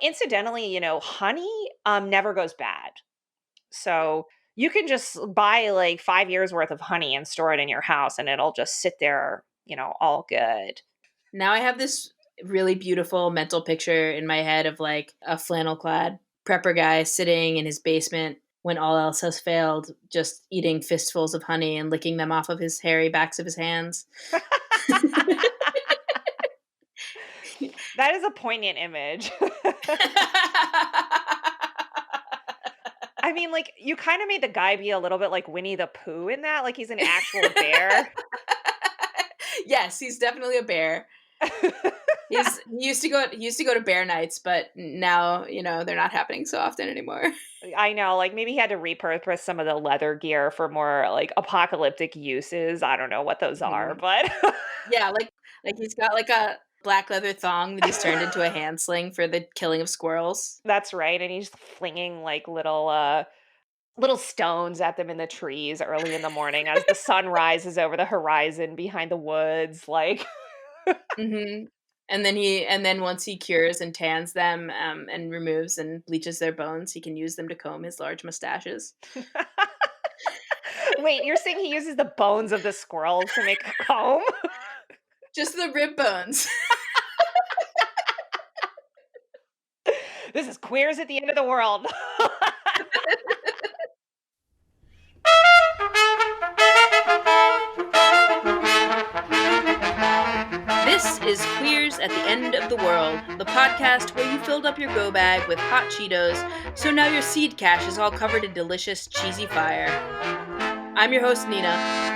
Incidentally, honey never goes bad. So you can just buy like 5 years worth of honey and store it in your house and it'll just sit there, all good. Now I have this really beautiful mental picture in my head of like a flannel clad prepper guy sitting in his basement when all else has failed, just eating fistfuls of honey and licking them off of his hairy backs of his hands. That is a poignant image. I mean, like, you kinda made the guy be a little bit like Winnie the Pooh in that, like, he's an actual bear. Yes, he's definitely a bear. He used to go to bear nights, but now, they're not happening so often anymore. I know, like, maybe he had to repurpose some of the leather gear for more, like, apocalyptic uses. I don't know what those are, Mhm. but Yeah, like he's got like a black leather thong that he's turned into a hand sling for the killing of squirrels. that's right, and he's flinging, like, little stones at them in the trees early in the morning as the sun rises over the horizon behind the woods, like Mhm. And then once he cures and tans them, and removes and bleaches their bones, he can use them to comb his large mustaches. Wait, you're saying he uses the bones of the squirrels to make a comb? Just the rib bones. This is queers at the end of the world. This is Queers at the End of the World, the podcast where you filled up your go bag with hot Cheetos, so now your seed cache is all covered in delicious, cheesy fire. I'm your host, Nina.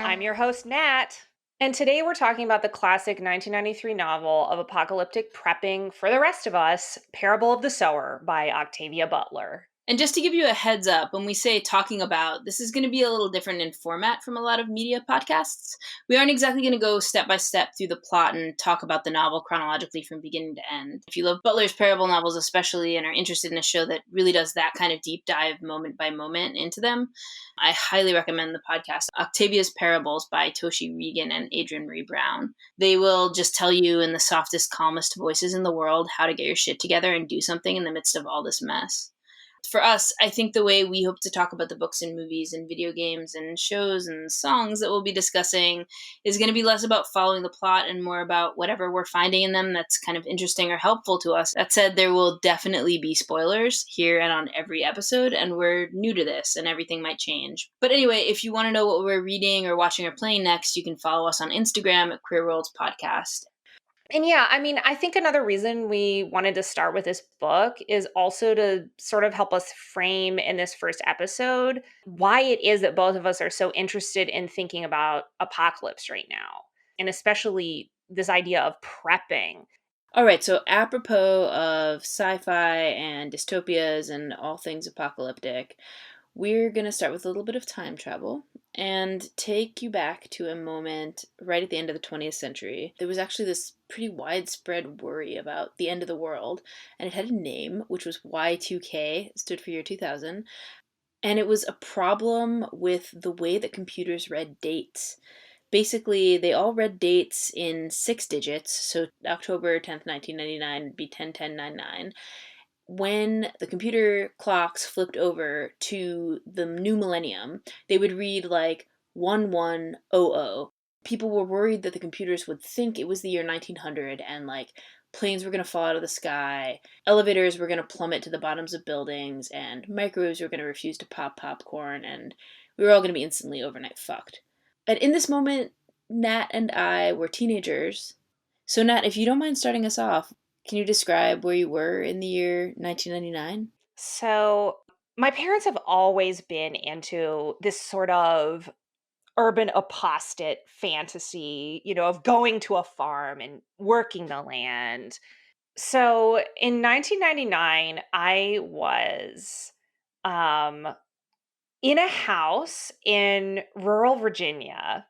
I'm your host, Nat. And today we're talking about the classic 1993 novel of apocalyptic prepping for the rest of us, Parable of the Sower by Octavia Butler. And just to give you a heads up, when we say talking about, this is going to be a little different in format from a lot of media podcasts. We aren't exactly going to go step by step through the plot and talk about the novel chronologically from beginning to end. If you love Butler's parable novels especially and are interested in a show that really does that kind of deep dive moment by moment into them, I highly recommend the podcast Octavia's Parables by Toshi Regan and Adrienne Marie Brown. They will just tell you in the softest, calmest voices in the world how to get your shit together and do something in the midst of all this mess. For us, I think the way we hope to talk about the books and movies and video games and shows and songs that we'll be discussing is going to be less about following the plot and more about whatever we're finding in them that's kind of interesting or helpful to us. That said, there will definitely be spoilers here and on every episode, and we're new to this and everything might change. But anyway, if you want to know what we're reading or watching or playing next, you can follow us on Instagram at Queer Worlds Podcast. And yeah, I mean, I think another reason we wanted to start with this book is also to sort of help us frame in this first episode why it is that both of us are so interested in thinking about apocalypse right now, and especially this idea of prepping. All right, so apropos of sci fi and dystopias and all things apocalyptic, we're going to start with a little bit of time travel and take you back to a moment right at the end of the 20th century. There was actually this pretty widespread worry about the end of the world, and it had a name, which was Y2K, it stood for year 2000, and it was a problem with the way that computers read dates. Basically, they all read dates in 6 digits, so October 10th, 1999 would be 10-10-99. When the computer clocks flipped over to the new millennium, they would read like 1100. People were worried that the computers would think it was the year 1900 and like planes were going to fall out of the sky, elevators were going to plummet to the bottoms of buildings, and microwaves were going to refuse to pop popcorn, and we were all going to be instantly overnight fucked. And in this moment, Nat and I were teenagers. So, Nat, if you don't mind starting us off, can you describe where you were in the year 1999? So, my parents have always been into this sort of urban apostate fantasy, of going to a farm and working the land. So in 1999, I was um, in a house in rural Virginia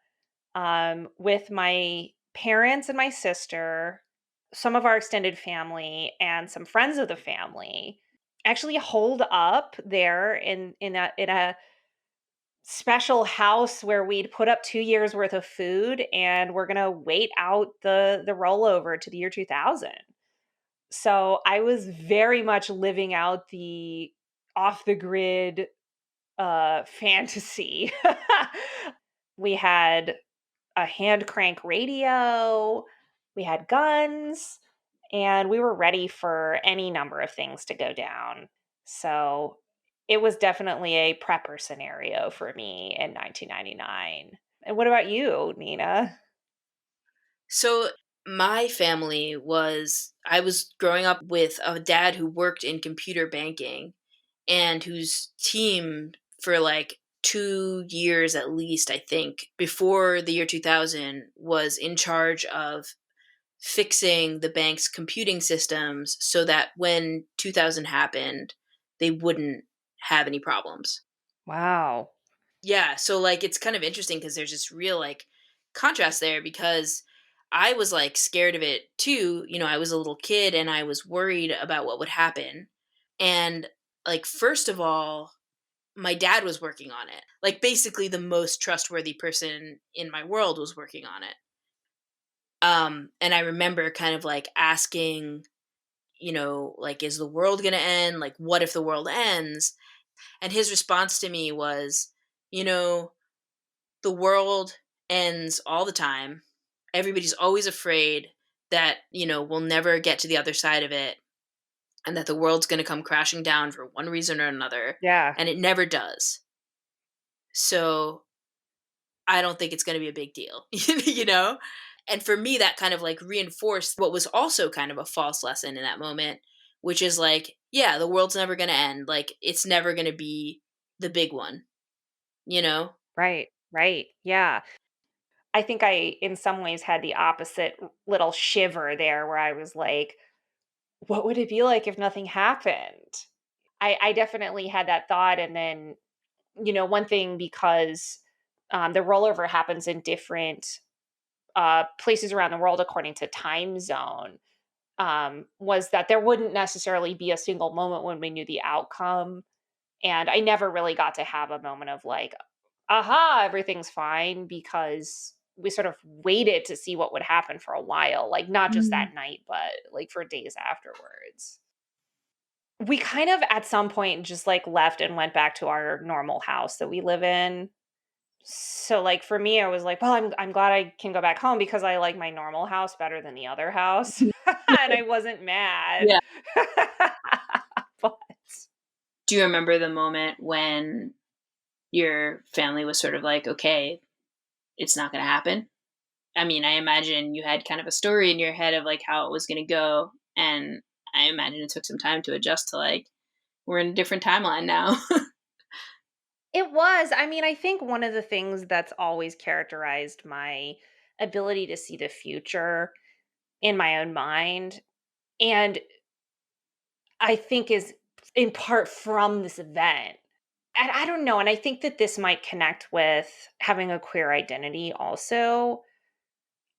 with my parents and my sister, some of our extended family, and some friends of the family. Actually, holed up there in a special house where we'd put up 2 years worth of food, and we're gonna wait out the rollover to the year 2000. So I was very much living out the off the grid fantasy. We had a hand crank radio, we had guns, and we were ready for any number of things to go down. So it was definitely a prepper scenario for me in 1999. And what about you, Nina? So my family was I was growing up with a dad who worked in computer banking and whose team for like 2 years at least, I think, before the year 2000 was in charge of fixing the bank's computing systems so that when 2000 happened, they wouldn't have any problems. Wow. Yeah, so, like, it's kind of interesting because there's this real, like, contrast there because I was, like, scared of it too, I was a little kid and I was worried about what would happen, and, like, first of all, my dad was working on it. Like, basically the most trustworthy person in my world was working on it. And I remember kind of, like, asking, like, "Is the world gonna end? Like, what if the world ends?" And his response to me was, "You know, the world ends all the time. Everybody's always afraid that, we'll never get to the other side of it and that the world's going to come crashing down for one reason or another. Yeah, And it never does. So I don't think it's going to be a big deal, you know? And for me, that kind of like reinforced what was also kind of a false lesson in that moment, which is like, yeah, the world's never going to end. Like, it's never going to be the big one, you know? right, right. Yeah. I think I, in some ways, had the opposite little shiver there where I was like, what would it be like if nothing happened? I definitely had that thought. And then, one thing because the rollover happens in different places around the world according to time zone, was that there wouldn't necessarily be a single moment when we knew the outcome. And I never really got to have a moment of like, aha, everything's fine because we sort of waited to see what would happen for a while, like not just Mm. that night, but like for days afterwards. We kind of at some point just like left and went back to our normal house that we live in. So like for me, I was like, well, I'm glad I can go back home because I like my normal house better than the other house. And I wasn't mad. Yeah. But Do you remember the moment when your family was sort of like, okay, it's not going to happen? I mean, I imagine you had kind of a story in your head of like how it was going to go. And I imagine it took some time to adjust to like, we're in a different timeline now. it was. I mean, I think one of the things that's always characterized my ability to see the future in my own mind, and I think is in part from this event. And I don't know, and I think that this might connect with having a queer identity also.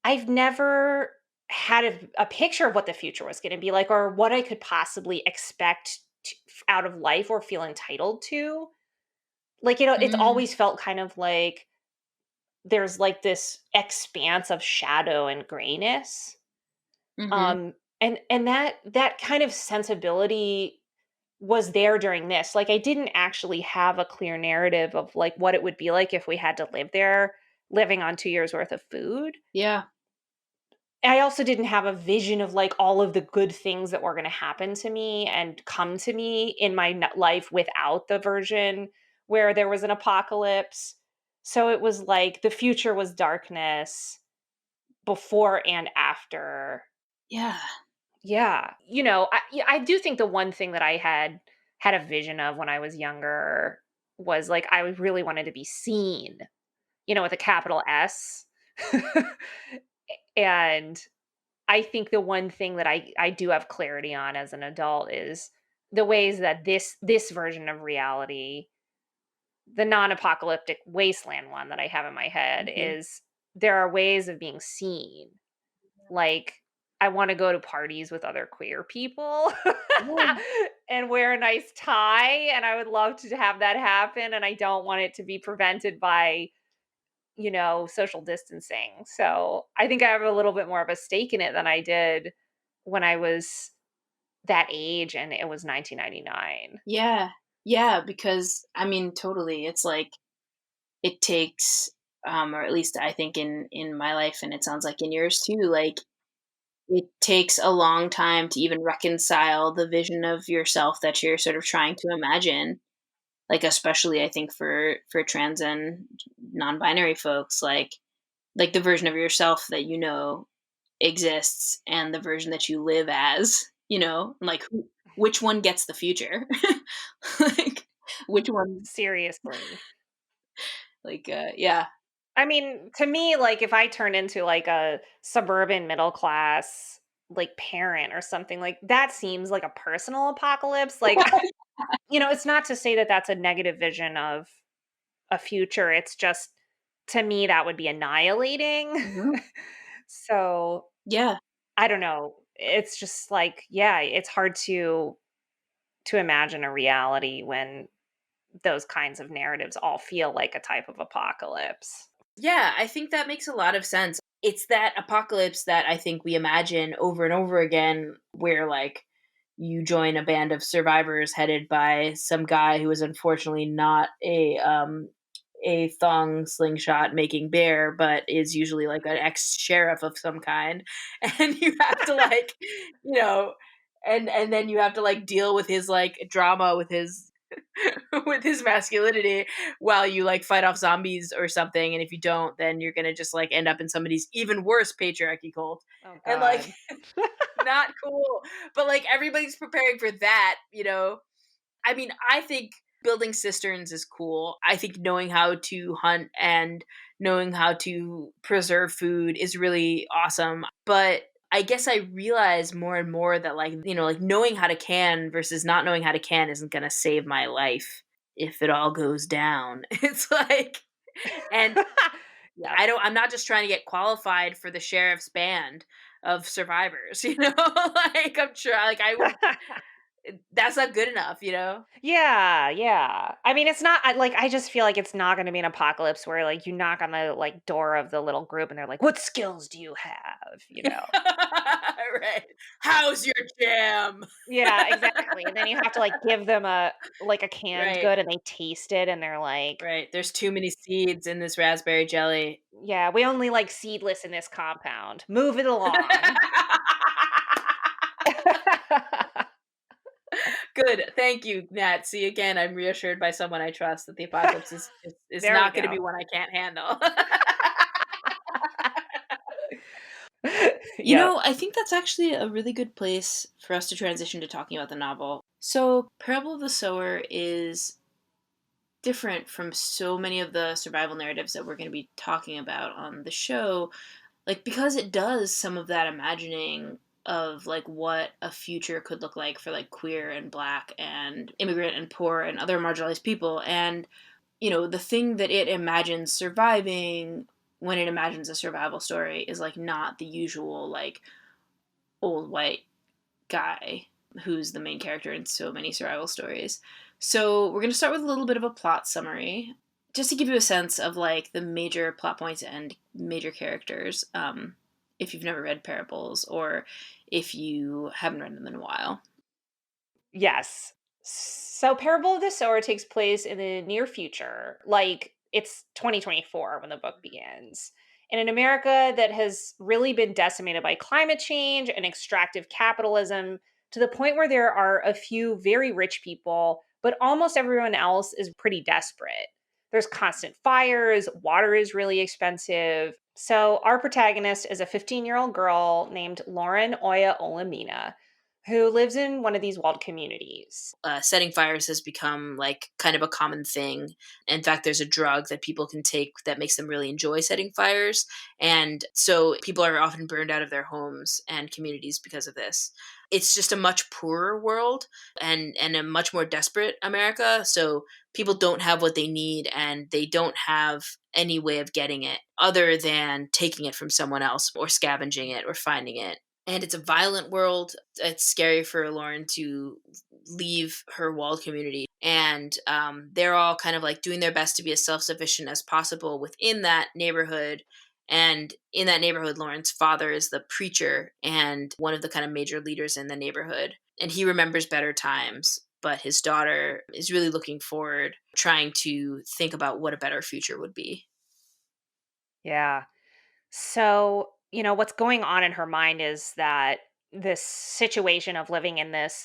I've never had a picture of what the future was going to be like or what I could possibly expect out of life or feel entitled to. Like, it's Mm, always felt kind of like there's like this expanse of shadow and grayness. mm-hmm. And that kind of sensibility was there during this. Like I didn't actually have a clear narrative of like what it would be like if we had to live there, living on 2 years worth of food. Yeah. I also didn't have a vision of like all of the good things that were going to happen to me and come to me in my life without the version where there was an apocalypse. So it was like the future was darkness before and after. Yeah. Yeah. Yeah, I do think the one thing that I had a vision of when I was younger was like I really wanted to be seen, with a capital S. And I think the one thing that I do have clarity on as an adult is the ways that this version of reality, the non-apocalyptic wasteland one that I have in my head Hmm. is there are ways of being seen. Like I want to go to parties with other queer people Yeah. and wear a nice tie and I would love to have that happen and I don't want it to be prevented by social distancing. So I think I have a little bit more of a stake in it than I did when I was that age and it was 1999. Yeah. Yeah, because I mean, totally. It's like it takes or at least I think in my life and it sounds like in yours too, like it takes a long time to even reconcile the vision of yourself that you're sort of trying to imagine. Like especially I think for trans and non-binary folks, like the version of yourself that you know exists and the version that you live as, you know, like which one gets the future? Like which one Seriously. yeah. I mean, to me, like, if I turn into, like, a suburban middle class, like, parent or something, like, that seems like a personal apocalypse, like, it's not to say that that's a negative vision of a future, it's just to me, that would be annihilating. Mhm. So, Yeah. I don't know. It's just like, yeah, it's hard to imagine a reality when those kinds of narratives all feel like a type of apocalypse. Yeah, I think that makes a lot of sense. It's that apocalypse that I think we imagine over and over again where like you join a band of survivors headed by some guy who is unfortunately not a thong slingshot making bear, but is usually like an ex sheriff of some kind, and you have to like, you know, and then you have to like deal with his like drama with his with his masculinity while you like fight off zombies or something. And if you don't, then you're gonna just like end up in somebody's even worse patriarchy cult. Oh And like god. not cool. But like everybody's preparing for that, you know. I mean, I think building cisterns is cool. I think knowing how to hunt and knowing how to preserve food is really awesome. But I guess I realize more and more that like, you know, like knowing how to can versus not knowing how to can isn't going to save my life if it all goes down. It's like and Yep. I'm not just trying to get qualified for the sheriff's band of survivors, you know? Like I'm sure like I would that's not good enough, you know? Yeah, yeah. I mean, it's not I just feel like it's not gonna be an apocalypse where, like, you knock on the, like, door of the little group and they're like, "What skills do you have?" You know? Right. How's your jam? Yeah, exactly, and then you have to, like, give them a canned Right, good and they taste it and they're like, right. There's too many seeds in this raspberry jelly. "Yeah, we only like seedless in this compound. Move it along." Good. Thank you, Nat. See, again, I'm reassured by someone I trust that the apocalypse is There we not going to be go. one I can't handle. You Yep. know, I think that's actually a really good place for us to transition to talking about the novel. So, Parable of the Sower is different from so many of the survival narratives that we're going to be talking about on the show, like because it does some of that imagining of like what a future could look like for like queer and black and immigrant and poor and other marginalized people. And you know, the thing that it imagines surviving when it imagines a survival story is like not the usual like old white guy who's the main character in so many survival stories. So we're going to start with a little bit of a plot summary just to give you a sense of like the major plot points and major characters, if you've never read Parables or if you haven't read them in a while. Yes. So Parable of the Sower takes place in the near future. Like it's 2024 when the book begins. In an America that has really been decimated by climate change and extractive capitalism to the point where there are a few very rich people, but almost everyone else is pretty desperate. There's constant fires, water is really expensive. So our protagonist is a 15-year-old girl named Lauren Oya Olamina who lives in one of these walled communities. Setting fires has become like kind of a common thing. In fact, there's a drug that people can take that makes them really enjoy setting fires. And so people are often burned out of their homes and communities because of this. It's just a much poorer world and a much more desperate America. So people don't have what they need and they don't have any way of getting it other than taking it from someone else or scavenging it or finding it. And it's a violent world. It's scary for Lauren to leave her walled community. And they're all kind of like doing their best to be as self sufficient as possible within that neighborhood. And in that neighborhood, Lauren's father is the preacher and one of the kind of major leaders in the neighborhood. and he remembers better times, but his daughter is really looking forward, trying to think about what a better future would be. Yeah. So, what's going on in her mind is that this situation of living in this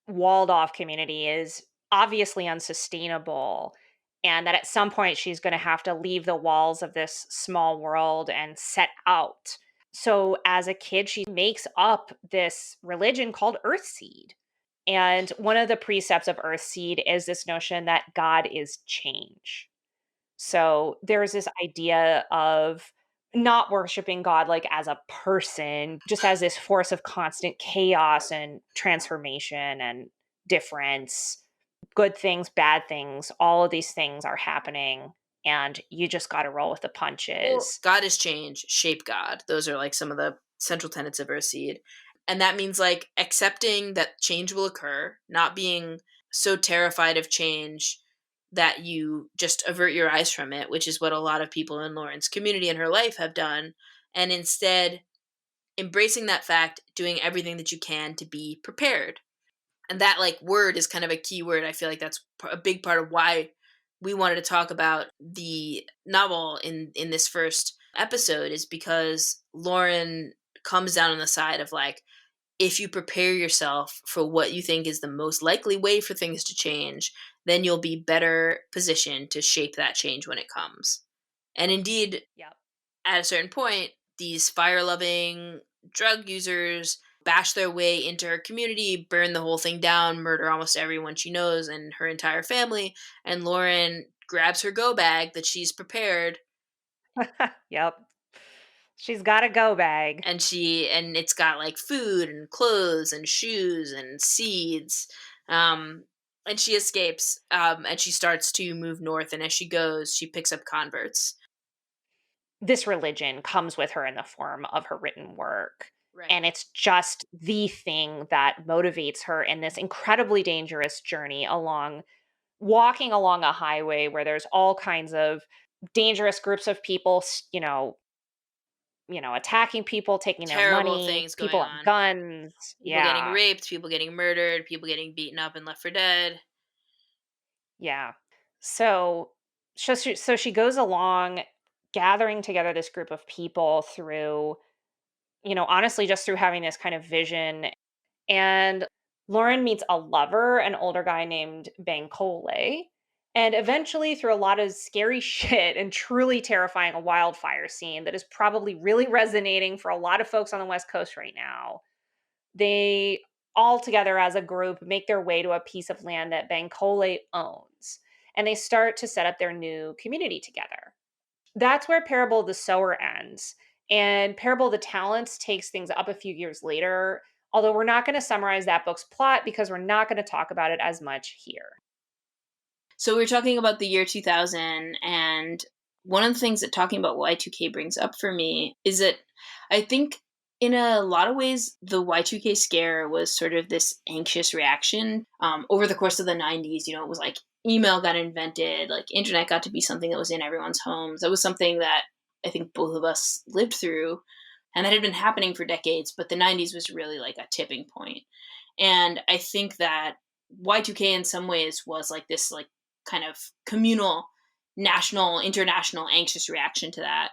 walled off community is obviously unsustainable. And that at some point she's going to have to leave the walls of this small world and set out. So, as a kid, she makes up this religion called Earthseed. And one of the precepts of Earthseed is this notion that God is change. So there's this idea of not worshiping God like as a person, just as this force of constant chaos and transformation and difference. Good things, bad things, all of these things are happening, and you just got to roll with the Well, punches. God is change, shape God. Those are like some of the central tenets of Earthseed. And that means like accepting that change will occur, not being so terrified of change that you just avert your eyes from it, which is what a lot of people in Lauren's community and her life have done. And instead, embracing that fact, doing everything that you can to be prepared. And that like word is kind of a key word. I feel like that's a big part of why we wanted to talk about the novel in this first episode, is because Lauren comes down on the side of like, if you prepare yourself for what you think is the most likely way for things to change, then you'll be better positioned to shape that change when it comes. And indeed, Yep. at a certain point, these fire loving drug users bash their way into her community, burn the whole thing down, murder almost everyone she knows and her entire family. And Lauren grabs her go bag that she's prepared, Yep. She's got a go bag. and it's got like food and clothes and shoes and seeds. Um, and she escapes, and she starts to move north. And as she goes, she picks up converts. This religion comes with her in the form of her written work. Right. And it's just the thing that motivates her in this incredibly dangerous journey walking along a highway where there's all kinds of dangerous groups of people, attacking people, taking their Terrible money, things going people have on. guns. People getting Yeah. raped, people getting murdered, people getting beaten up and left for dead. Yeah. So she goes along gathering together this group of people through, honestly just through having this kind of vision. And Lauren meets a lover, an older guy named Bankole. And eventually, through a lot of scary shit and truly terrifying, a wildfire scene that is probably really resonating for a lot of folks on the West Coast right now, they all together as a group make their way to a piece of land that Bankole owns. And they start to set up their new community together. That's where Parable of the Sower ends. And Parable of the Talents takes things up a few years later, although we're not going to summarize that book's plot because we're not going to talk about it as much here. So we're talking about the year 2000, and one of the things that talking about Y2K brings up for me is that I think in a lot of ways the Y2K scare was sort of this anxious reaction over the course of the 90s. You know, it was like email got invented, like internet got to be something that was in everyone's homes. That was something that I think both of us lived through, and that had been happening for decades, but the 90s was really like a tipping point. And I think that Y2K in some ways was like this like kind of communal, national, international anxious reaction to that.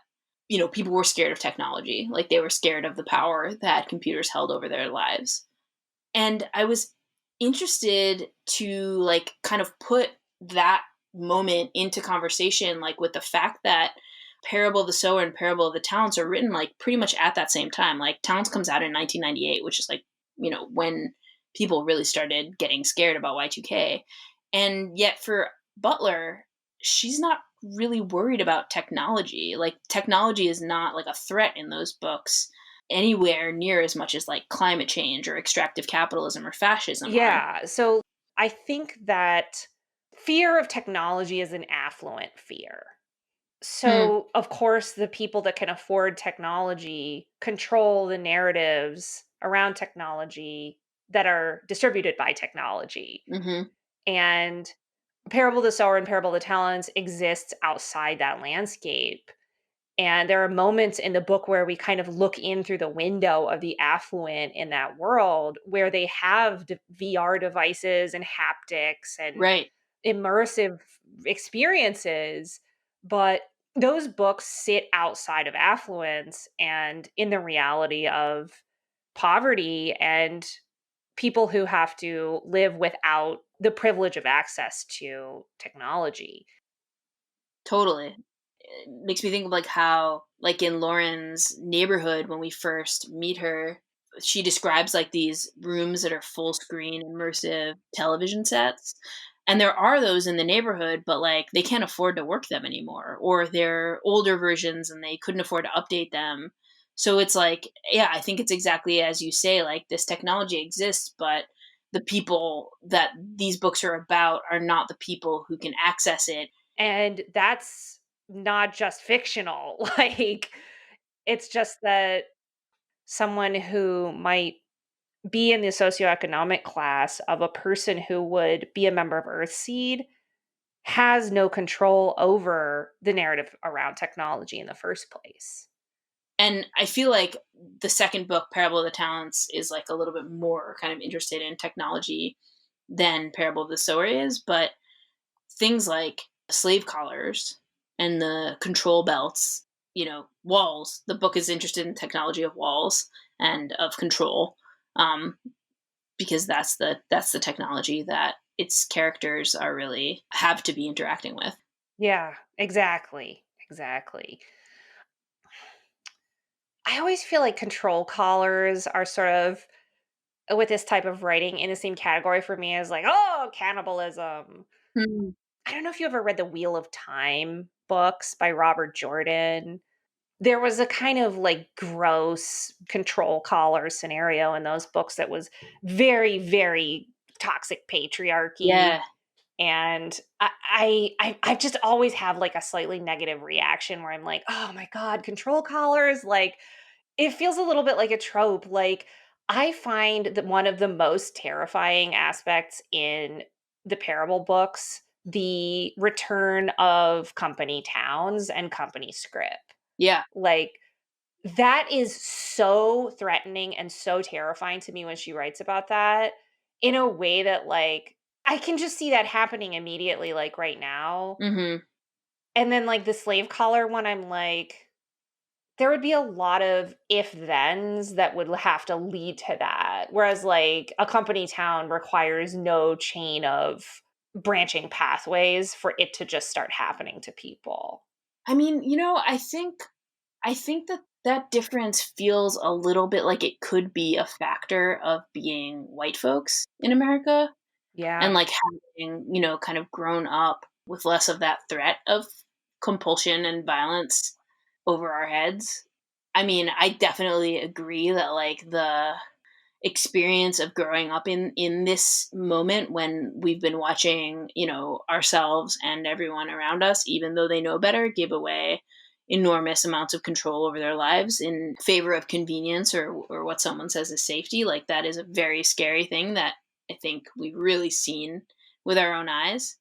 You know, people were scared of technology, like they were scared of the power that computers held over their lives. And I was interested to like kind of put that moment into conversation, like with the fact that Parable of the Sower and Parable of the Talents are written like pretty much at that same time. Like Talents comes out in 1998, which is like, you know, when people really started getting scared about Y2K. And yet for Butler, she's not really worried about technology. Like technology is not like a threat in those books anywhere near as much as like climate change or extractive capitalism or fascism are. Yeah. So I think that fear of technology is an affluent fear. Hmm. So, of course, the people that can afford technology control the narratives around technology that are distributed by technology. Mm-hmm. And Parable of the Sower and Parable of the Talents exists outside that landscape. And there are moments in the book where we kind of look in through the window of the affluent in that world where they have VR devices and haptics and Right. immersive experiences, but those books sit outside of affluence and in the reality of poverty and people who have to live without the privilege of access to technology. Totally. It makes me think of like how, like in Lauren's neighborhood, when we first meet her, she describes like these rooms that are full screen immersive television sets. And there are those in the neighborhood, but like they can't afford to work them anymore, or they're older versions and they couldn't afford to update them. So it's like, yeah, I think it's exactly as you say, like this technology exists, but the people that these books are about are not the people who can access it. And that's not just fictional. Like, it's just that someone who might be in the socioeconomic class of a person who would be a member of Earthseed has no control over the narrative around technology in the first place. And I feel like the second book, Parable of the Talents, is like a little bit more kind of interested in technology than Parable of the Sower is. But things like slave collars and the control belts, walls. The book is interested in technology of walls and of control, um, because that's the technology that its characters are really have to be interacting with. Yeah, exactly. Exactly. I always feel like control collars are sort of with this type of writing in the same category for me as like, oh, cannibalism. Hmm. I don't know if you ever read the Wheel of Time books by Robert Jordan. There was a kind of like gross control collar scenario in those books that was very, very toxic patriarchy. Yeah. And I just always have like a slightly negative reaction where I'm like, oh my God, control collars, like it feels a little bit like a trope. Like, I find that one of the most terrifying aspects in the parable books, the return of company towns and company script. Yeah. Like, that is so threatening and so terrifying to me when she writes about that in a way that, like, I can just see that happening immediately, like, right now. Hmm. And then, like, the slave collar one, I'm like, there would be a lot of if thens that would have to lead to that. Whereas like a company town requires no chain of branching pathways for it to just start happening to people. I mean, I think that that difference feels a little bit like it could be a factor of being white folks in America and Yeah. like having, kind of grown up with less of that threat of compulsion and violence over our heads. I mean, I definitely agree that like the experience of growing up in this moment when we've been watching, ourselves and everyone around us, even though they know better, give away enormous amounts of control over their lives in favor of convenience or what someone says is safety. Like that is a very scary thing that I think we've really seen with our own eyes.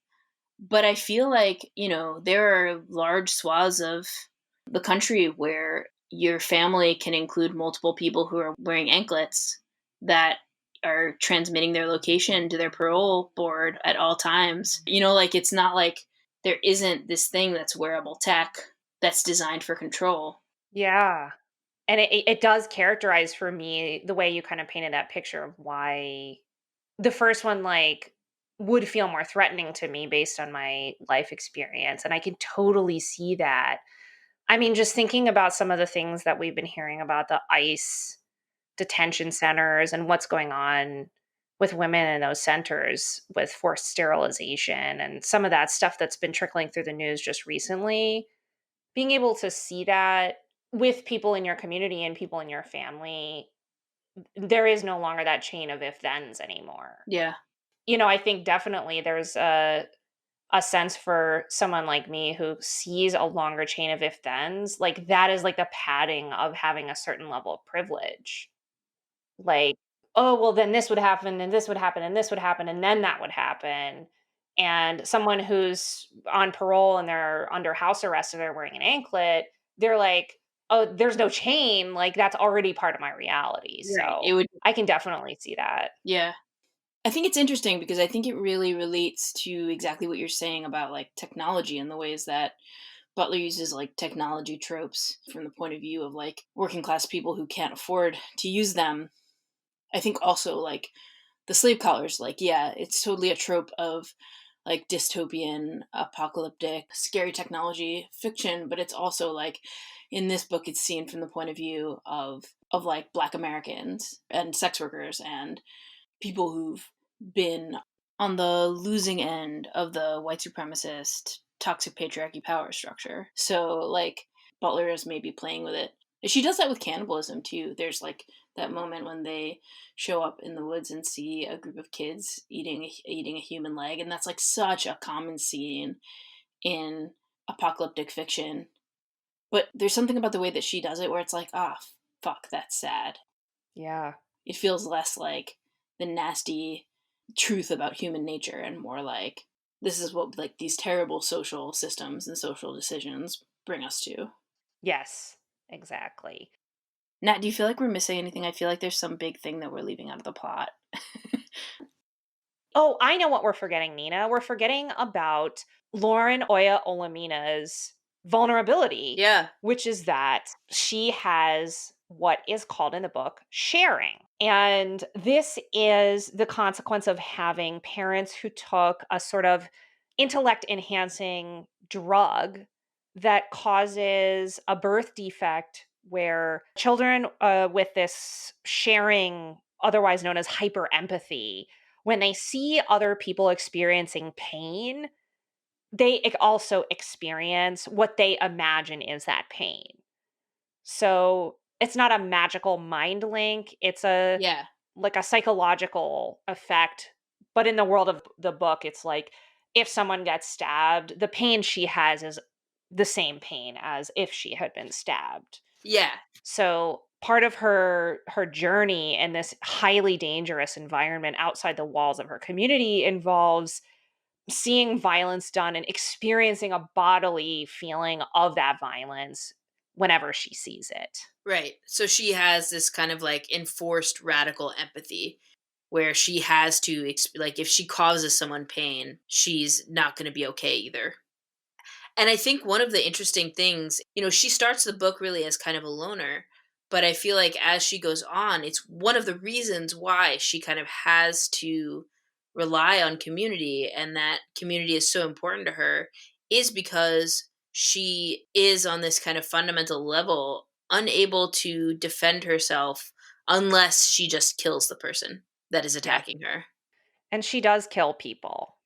But I feel like, there are large swaths of the country where your family can include multiple people who are wearing anklets that are transmitting their location to their parole board at all times. Like it's not like there isn't this thing that's wearable tech that's designed for control. Yeah. And it does characterize for me the way you kind of painted that picture of why the first one like would feel more threatening to me based on my life experience. And I can totally see that. I mean, just thinking about some of the things that we've been hearing about the ICE detention centers and what's going on with women in those centers with forced sterilization and some of that stuff that's been trickling through the news just recently, being able to see that with people in your community and people in your family, there is no longer that chain of if thens anymore. Yeah. I think definitely there's a sense for someone like me who sees a longer chain of if thens, like that is like the padding of having a certain level of privilege. Like, oh, well, then this would happen, and this would happen, and this would happen, and then that would happen. And someone who's on parole and they're under house arrest and they're wearing an anklet, they're like, "Oh, there's no chain," like, that's already part of my reality, Right. It so would I can definitely see that. yeah. I think it's interesting because I think it really relates to exactly what you're saying about like technology and the ways that Butler uses like technology tropes from the point of view of like working class people who can't afford to use them. I think also like the slave collars, like, yeah, it's totally a trope of like dystopian, apocalyptic, scary technology fiction, but it's also like in this book it's seen from the point of view of like black Americans and sex workers and people who've been on the losing end of the white supremacist toxic patriarchy power structure. So like Butler is maybe playing with it. She does that with cannibalism too. There's like that moment when they show up in the woods and see a group of kids eating a human leg, and that's like such a common scene in apocalyptic fiction. But there's something about the way that she does it where it's like, ah, fuck, that's sad. Yeah. It feels less like the nasty truth about human nature and more like this is what like these terrible social systems and social decisions bring us to. Yes, exactly. Nat, do you feel like we're missing anything? I feel like there's some big thing that we're leaving out of the plot. Oh, I know what we're forgetting, Nina. We're forgetting about Lauren Oya Olamina's vulnerability, Yeah. which is that she has what is called in the book sharing. And this is the consequence of having parents who took a sort of intellect enhancing drug that causes a birth defect where children with this sharing, otherwise known as hyper empathy, when they see other people experiencing pain, they also experience what they imagine is that pain. So it's not a magical mind link, it's a Yeah. like a psychological effect. But in the world of the book, it's like if someone gets stabbed, the pain she has is the same pain as if she had been stabbed. Yeah. So part of her journey in this highly dangerous environment outside the walls of her community involves seeing violence done and experiencing a bodily feeling of that violence whenever she sees it. Right. So she has this kind of like enforced radical empathy where she has to like if she causes someone pain, she's not going to be okay either. And I think one of the interesting things, she starts the book really as kind of a loner, but I feel like as she goes on, it's one of the reasons why she kind of has to rely on community and that community is so important to her is because she is on this kind of fundamental level unable to defend herself unless she just kills the person that is Yes. attacking her. And she does kill people.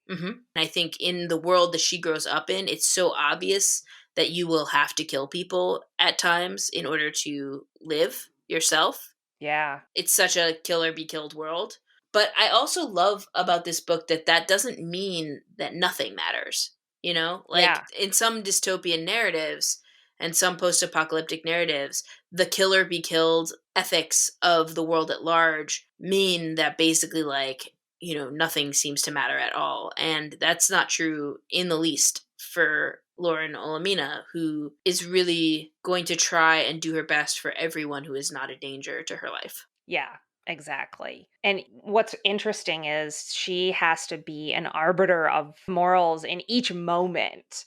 I think in the world that she grows up in, it's so obvious that you will have to kill people at times in order to live yourself. Yeah. It's such a kill or be killed world. But I also love about this book that that doesn't mean that nothing matters. Like Yeah. in some dystopian narratives and some post apocalyptic narratives, the kill or be killed ethics of the world at large mean that basically, like, nothing seems to matter at all. And that's not true in the least for Lauren Olamina, who is really going to try and do her best for everyone who is not a danger to her life. Yeah, exactly. And what's interesting is she has to be an arbiter of morals in each moment,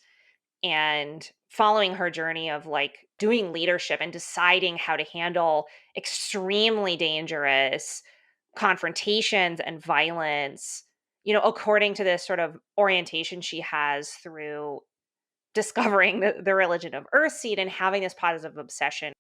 and following her journey of like doing leadership and deciding how to handle extremely dangerous confrontations and violence, according to this sort of orientation she has through discovering the religion of Earthseed and having this positive obsession.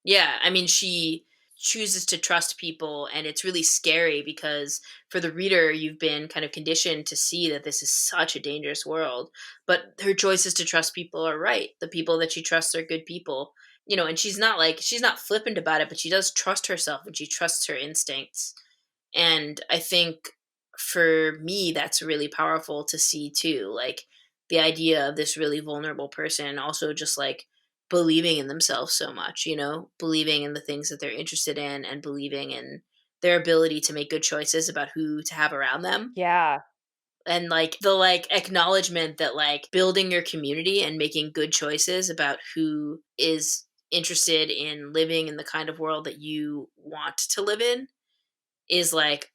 Yeah, I mean, she chooses to trust people, and it's really scary because for the reader, you've been kind of conditioned to see that this is such a dangerous world. But her choices to trust people are right. The people that she trusts are good people, and she's not flippant about it, but she does trust herself and she trusts her instincts. And I think for me, that's really powerful to see too. Like the idea of this really vulnerable person also just like believing in themselves so much, believing in the things that they're interested in and believing in their ability to make good choices about who to have around them. Yeah. and like the like acknowledgement that like building your community and making good choices about who is interested in living in the kind of world that you want to live in is like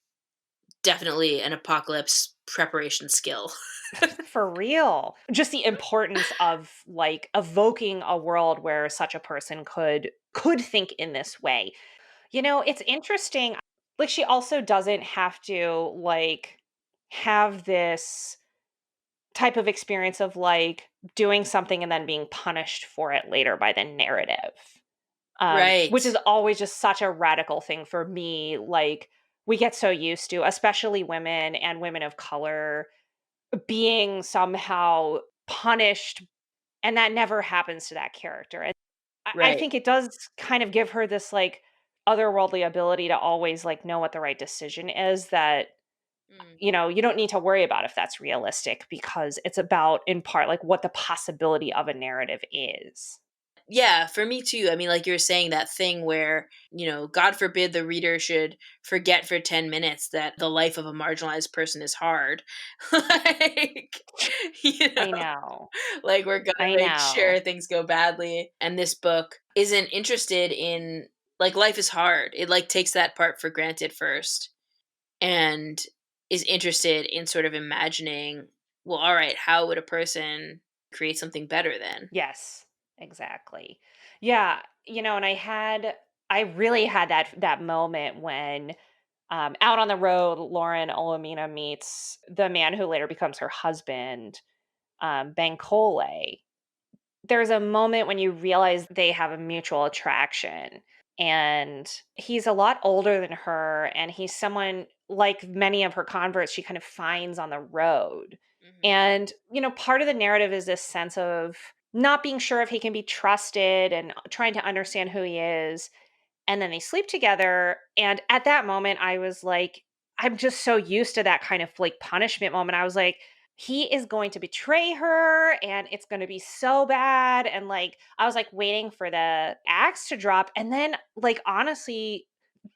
definitely an apocalypse preparation skill. For real. Just the importance of, like, evoking a world where such a person could think in this way. It's interesting, like, she also doesn't have to, like, have this type of experience of, like, doing something and then being punished for it later by the narrative, Right. which is always just such a radical thing for me, like, we get so used to, especially women and women of color, being somehow punished, and that never happens to that character, and I Right. think it does kind of give her this, like, otherworldly ability to always, like, know what the right decision is that, Mm. you don't need to worry about if that's realistic because it's about, in part, like, what the possibility of a narrative is. Yeah, for me too. I mean, like you're saying, that thing where, God forbid the reader should forget for 10 minutes that the life of a marginalized person is hard. like, you I know, know. like we're going to I make know. sure things go badly. And this book isn't interested in, like, life is hard. It, like, takes that part for granted first and is interested in sort of imagining, well, all right, how would a person create something better then? Yes, exactly. Yeah, and I really had that moment when, out on the road, Lauren Olamina meets the man who later becomes her husband, Bankole. There's a moment when you realize they have a mutual attraction, and he's a lot older than her, and he's someone, like many of her converts, she kind of finds on the road. Hmm. And, part of the narrative is this sense of not being sure if he can be trusted and trying to understand who he is, and then they sleep together, and at that moment, I was like, I'm just so used to that kind of, like, punishment moment. I was like, "He is going to betray her, and it's gonna be so bad," and, like, I was, like, waiting for the axe to drop, and then, like, honestly,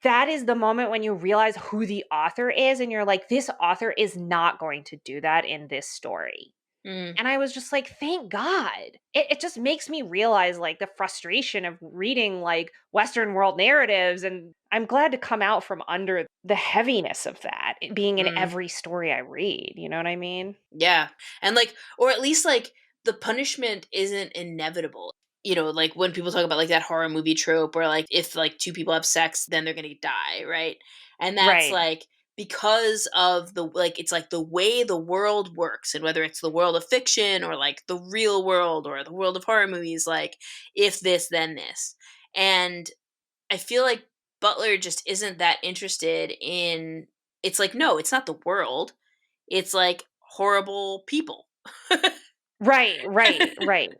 that is the moment when you realize who the author is, and you're like, "This author is not going to do that in this story." Mm. And I was just like, "Thank God." It just makes me realize, like, the frustration of reading, like, Western world narratives, and I'm glad to come out from under the heaviness of that, it being in Mm. every story I read, you know what I mean? Yeah. And like, or at least like the punishment isn't inevitable. Like when people talk about like that horror movie trope where like if like two people have sex, then they're going to die, right? And that's Right. like because of the like it's like the way the world works, and whether it's the world of fiction or like the real world or the world of horror movies, like if this then this. And I feel like Butler just isn't that interested in, it's like no, it's not the world. It's like horrible people. Right, right, right.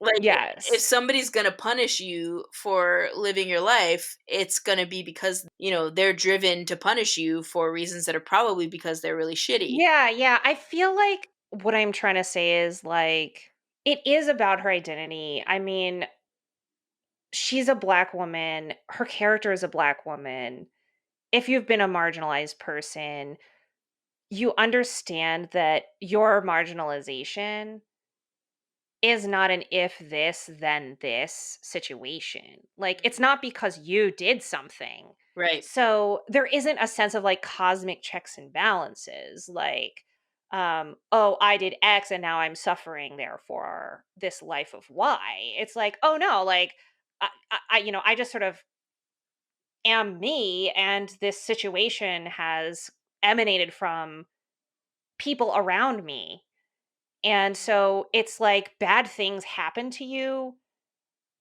Like if Yes. somebody's going to punish you for living your life, it's going to be because, they're driven to punish you for reasons that are probably because they're really shitty. Yeah, yeah, I feel like what I'm trying to say is, like, it is about her identity. I mean, she's a Black woman, her character is a Black woman. If you've been a marginalized person, you understand that your marginalization is not an if this, then this situation. Like, it's Mhm. not because you did something. Right. So there isn't a sense of, like, cosmic checks and balances. Like, oh, I did X and now I'm suffering, therefore, this life of Y. It's like, oh no, like, I just sort of am me, and this situation has emanated from people around me. And Mhm. so it's like bad things happen to you,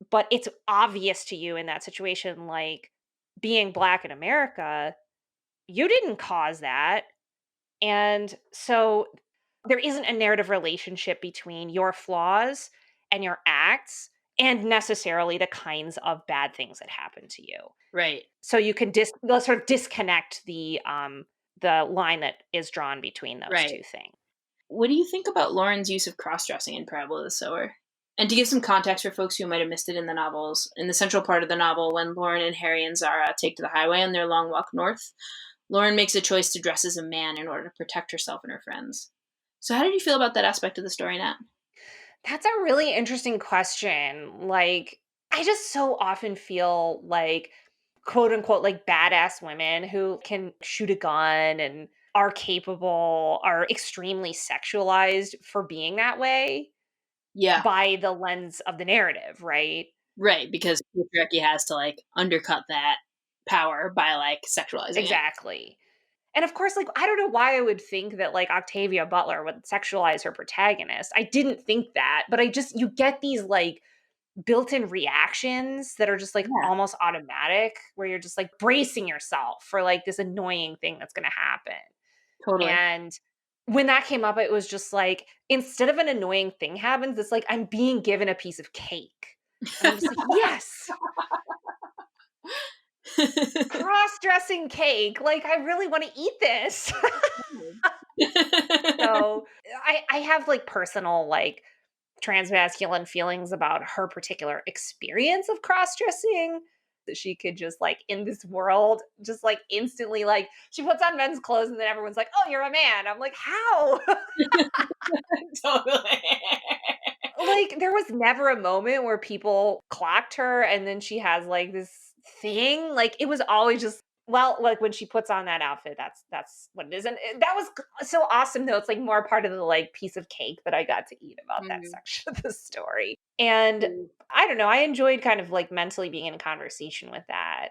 but it's obvious to you in that situation, like being Black in America, you didn't cause that. And so there isn't a narrative relationship between your flaws and your acts and necessarily the kinds of bad things that happen to you. Right. So you can sort of disconnect the line that is drawn between those Right. two things. What do you think about Lauren's use of cross-dressing in Parable of the Sower? And to give some context for folks who might have missed it in the novels, in the central part of the novel, when Lauren and Harry and Zara take to the highway on their long walk north, Lauren makes a choice to dress as a man in order to protect herself and her friends. So how did you feel about that aspect of the story, Nat? That's a really interesting question. Like, I just so often feel like, quote unquote, like badass women who can shoot a gun and are capable are extremely sexualized for being that way Yeah, by the lens of the narrative, right? right, because patriarchy has to like undercut that power by like sexualizing it. Exactly. And of course, like, I don't know why I would think that like Octavia Butler would sexualize her protagonist. I didn't think that, but I just, you get these like built-in reactions that are just like Yeah, almost automatic where you're just like bracing yourself for like this annoying thing that's going to happen. totally. And when that came up, it was just like instead of an annoying thing happens, it's like I'm being given a piece of cake. And I'm just like, yes, cross-dressing cake. Like I really want to eat this. So I have like personal like transmasculine feelings about her particular experience of cross-dressing, that she could just like in this world just like instantly like she puts on men's clothes and then everyone's like, oh, you're a man. I'm like, how? Totally. Like there was never a moment where people clocked her and then she has like this thing, like it was always just, well, like when she puts on that outfit, that's what it is. And that was so awesome though. It's like more part of the like piece of cake that I got to eat about that Mhm. section of the story. And I don't know, I enjoyed kind of like mentally being in conversation with that.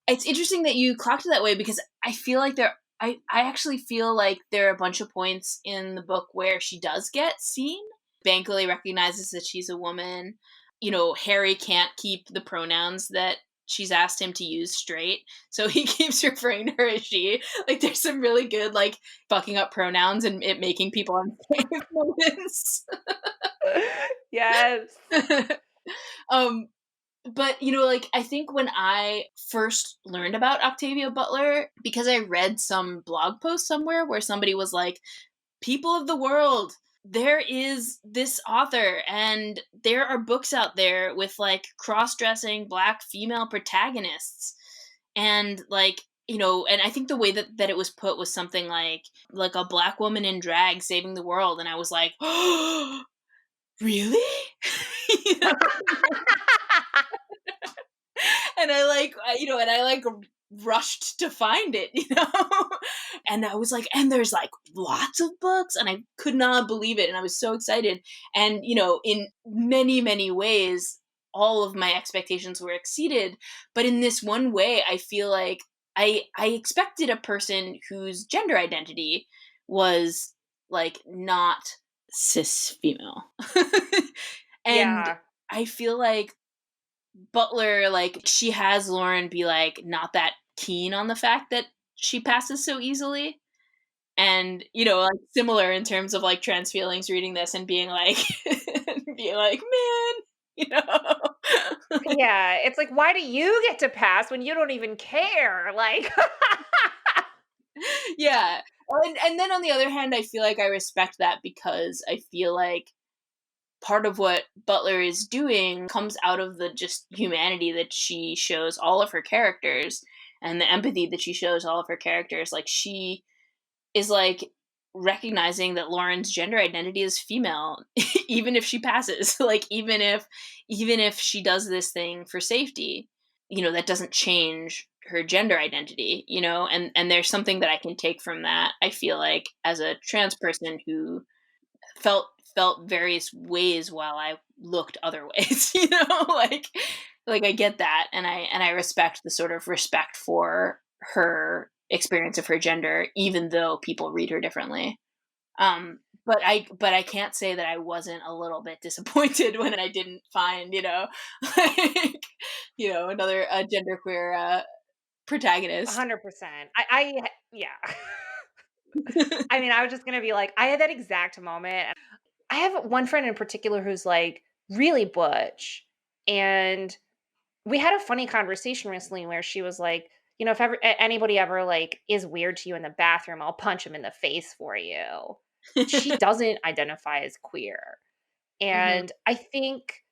It's interesting that you clocked it that way because I feel like I actually feel like there are a bunch of points in the book where she does get seen. Bankley recognizes that she's a woman. You know, Harry can't keep the pronouns that she's asked him to use straight, so he keeps referring to her as she. Like, there's some really good, like, fucking up pronouns and it making people unsafe moments. Yes. um, but you know, like I think when I first learned about Octavia Butler, because I read some blog post somewhere where somebody was like, people of the world, there is this author and there are books out there with like cross-dressing black female protagonists, and like, you know, and I think the way that it was put was something like a black woman in drag saving the world, and I was like, oh, really? You know? And you know, and I like rushed to find it, you know. And I was like, and there's like lots of books, and I could not believe it, and I was so excited. And you know, in many ways all of my expectations were exceeded, but in this one way I feel like I expected a person whose gender identity was like not cis female. And Yeah. I feel like Butler, like, she has Lauren be like not that keen on the fact that she passes so easily. And, you know, like similar in terms of like trans feelings reading this and being like being like, man, you know. Yeah, it's like, why do you get to pass when you don't even care? Like Yeah. And then on the other hand, I feel like I respect that because I feel like part of what Butler is doing comes out of the just humanity that she shows all of her characters and the empathy that she shows all of her characters. Like, she is like recognizing that Lauren's gender identity is female even if she passes. Like, even if she does this thing for safety, you know, that doesn't change her gender identity, you know. And there's something that I can take from that, I feel like, as a trans person who felt felt various ways while I looked other ways, you know, like I get that, and I respect the sort of respect for her experience of her gender, even though people read her differently. But I can't say that I wasn't a little bit disappointed when I didn't find, you know, like, you know, another genderqueer protagonist. 100%. Yeah. I mean, I was just gonna be like, I had that exact moment. I have one friend in particular who's like really butch. And we had a funny conversation recently where she was like, you know, if ever anybody ever like is weird to you in the bathroom, I'll punch him in the face for you. She doesn't identify as queer. Hmm. And I think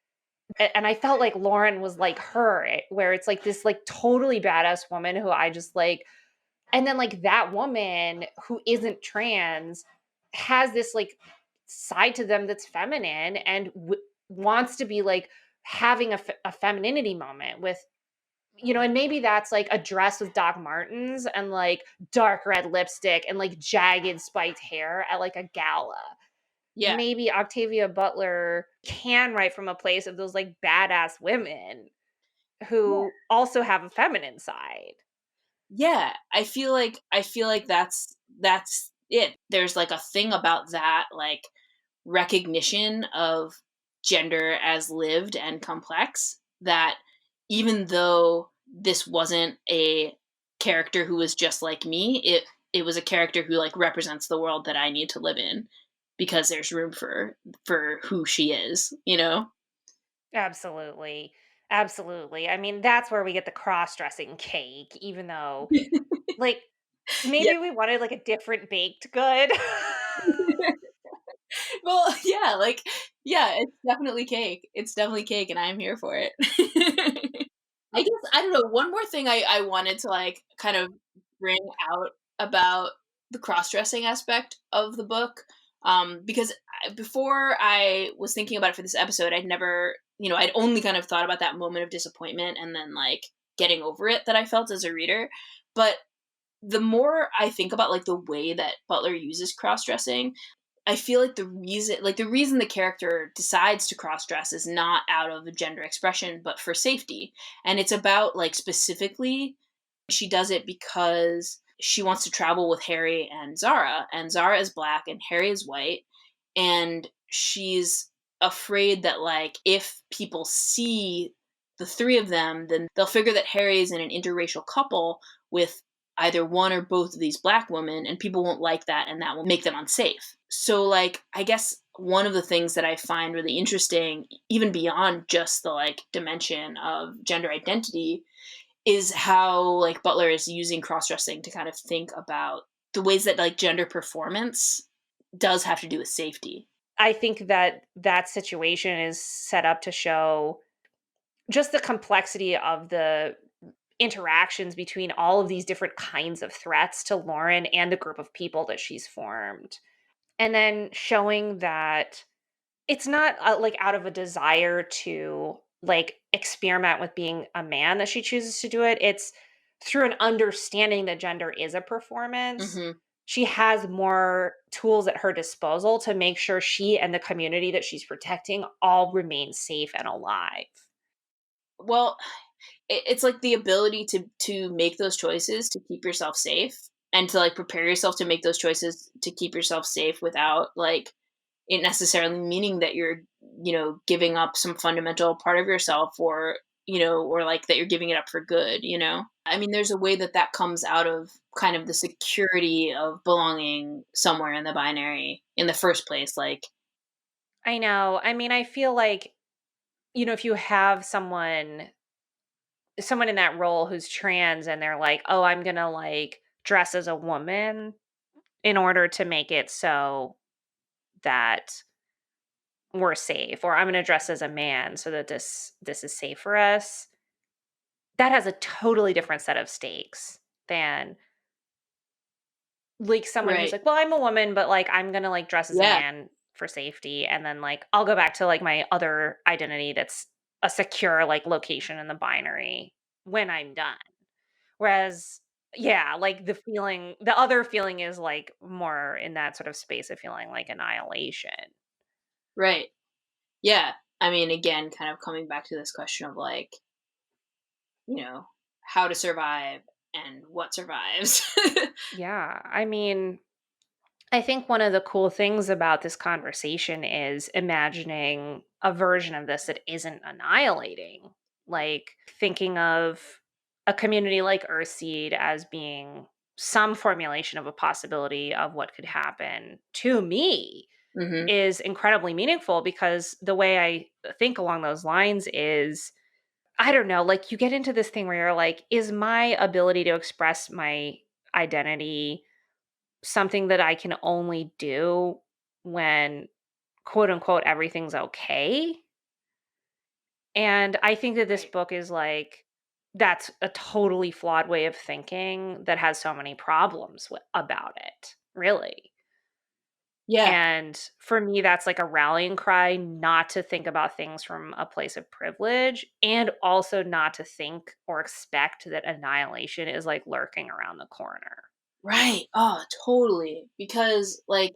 and I felt like Lauren was like her, where it's like this like totally badass woman who I just like And then, like, that woman who isn't trans has this, like, side to them that's feminine and wants to be, like, having a femininity moment with, and maybe that's, like, a dress with Doc Martens and, like, dark red lipstick and, like, jagged spiked hair at, like, a gala. Yeah. Maybe Octavia Butler can write from a place of those, like, badass women Yeah. who also have a feminine side. Yeah, I feel like that's it. There's like a thing about that like recognition of gender as lived and complex that even though this wasn't a character who was just like me, it was a character who like represents the world that I need to live in because there's room for who she is, you know? Absolutely. Absolutely. I mean, that's where we get the cross-dressing cake, even though, like, Yeah. maybe we wanted, like, a different baked good. Well, yeah, like, yeah, it's definitely cake. It's definitely cake, and I'm here for it. I guess I don't know. One more thing I wanted to like kind of bring out about the cross dressing aspect of the book, because before I was thinking about it for this episode, I'd never, I'd only kind of thought about that moment of disappointment and then like getting over it that I felt as a reader. But the more I think about like the way that Butler uses cross dressing, I feel like the reason the character decides to cross dress is not out of a gender expression, but for safety. And it's about like specifically she does it because she wants to travel with Harry and Zara is black and Harry is white, and she's afraid that like if people see the three of them, then they'll figure that Harry is in an interracial couple with either one or both of these black women, and people won't like that and that will make them unsafe. So like I guess one of the things that I find really interesting even beyond just the like dimension of gender identity is how like Butler is using cross-dressing to kind of think about the ways that like gender performance does have to do with safety. I think that that situation is set up to show just the complexity of the interactions between all of these different kinds of threats to Lauren and the group of people that she's formed. And then showing that it's not, like, out of a desire to, like, experiment with being a man that she chooses to do it. It's through an understanding that gender is a performance. Mhm. She has more tools at her disposal to make sure she and the community that she's protecting all remain safe and alive. Well, it's like the ability to make those choices to keep yourself safe and to like prepare yourself to make those choices to keep yourself safe without like it necessarily meaning that you're giving up some fundamental part of yourself or or like that you're giving it up for good, I mean there's a way that that comes out of kind of the security of belonging somewhere in the binary in the first place, like. I know. I mean, I feel like, if you have someone in that role who's trans and they're like, "Oh, I'm gonna, like, dress as a woman in order to make it so that we're safe," or "I'm gonna dress as a man so that this is safe for us." That has a totally different set of stakes than, like, someone who's Right. like, "Well, I'm a woman, but, like, I'm gonna, like, dress as a Yeah. man for safety, and then, like, I'll go back to, like, my other identity that's a secure, like, location in the binary when I'm done." Whereas, yeah, like, the other feeling is, like, more in that sort of space of feeling like annihilation. Right. Yeah. I mean, again, kind of coming back to this question of like, you know, how to survive and what survives. Yeah, I mean, I think one of the cool things about this conversation is imagining a version of this that isn't annihilating. Like thinking of a community like Earthseed as being some formulation of a possibility of what could happen to me Hmm. is incredibly meaningful because the way I think along those lines is I don't know, like you get into this thing where you're like, is my ability to express my identity something that I can only do when quote unquote everything's okay? And I think that this Right. book is like that's a totally flawed way of thinking that has so many problems about it, really. Yeah. And for me, that's like a rallying cry not to think about things from a place of privilege and also not to think or expect that annihilation is like lurking around the corner. Right. Oh, totally. Because, like,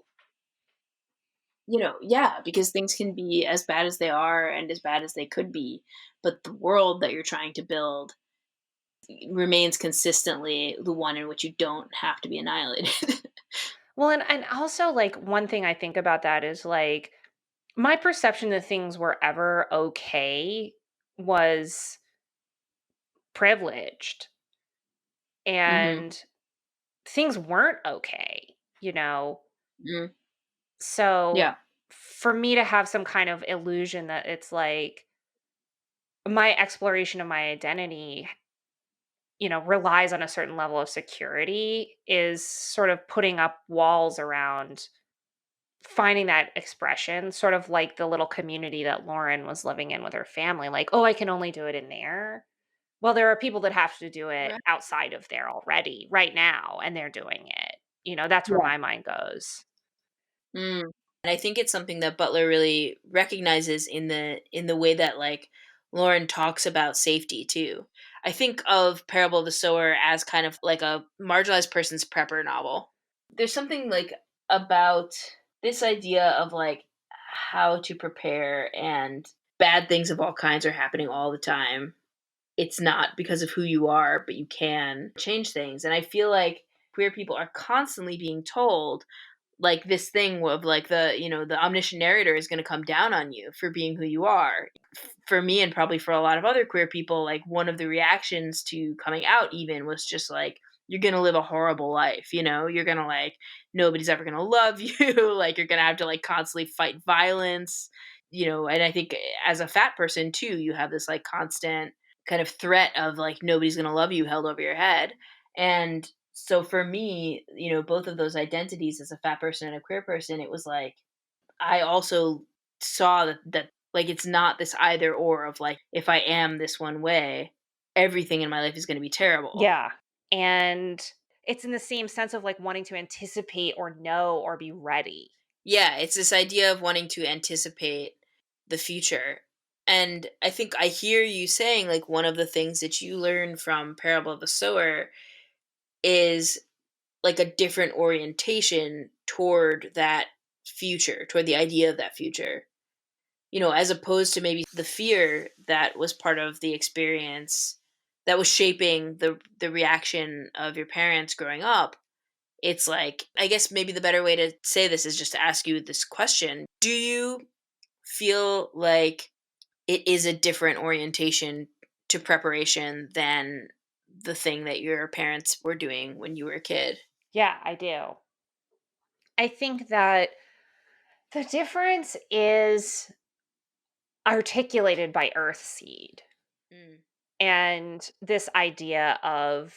yeah, because things can be as bad as they are and as bad as they could be, but the world that you're trying to build remains consistently the one in which you don't have to be annihilated. Well, and also like one thing I think about that is like my perception that things were ever okay was privileged Mhm. and things weren't okay, you know? Mm. So Yeah. for me to have some kind of illusion that it's like my exploration of my identity, relies on a certain level of security is sort of putting up walls around finding that expression, sort of like the little community that Lauren was living in with her family. Like, oh, I can only do it in there. Well, there are people that have to do it Right. outside of there already, right now, and they're doing it. That's where Yeah. my mind goes. Mm. And I think it's something that Butler really recognizes in the way that, like, Lauren talks about safety too. I think of Parable of the Sower as kind of like a marginalized person's prepper novel. There's something like about this idea of like how to prepare, and bad things of all kinds are happening all the time. It's not because of who you are, but you can change things. And I feel like queer people are constantly being told like this thing of like the omniscient narrator is going to come down on you for being who you are. For me, and probably for a lot of other queer people, like one of the reactions to coming out even was just like, you're going to live a horrible life, you're going to like, nobody's ever going to love you. Like, you're going to have to like constantly fight violence. And I think as a fat person too, you have this like constant kind of threat of like nobody's going to love you held over your head. And so for me, both of those identities as a fat person and a queer person, it was like I also saw that like it's not this either or of like, if I am this one way, everything in my life is going to be terrible. Yeah. And it's in the same sense of like wanting to anticipate or know or be ready. Yeah, it's this idea of wanting to anticipate the future. And I think I hear you saying like one of the things that you learn from Parable of the Sower is like a different orientation toward that future, toward the idea of that future. As opposed to maybe the fear that was part of the experience that was shaping the reaction of your parents growing up. It's like, I guess maybe the better way to say this is just to ask you this question. Do you feel like it is a different orientation to preparation than the thing that your parents were doing when you were a kid? Yeah, I do. I think that the difference is articulated by Earthseed Mm, and this idea of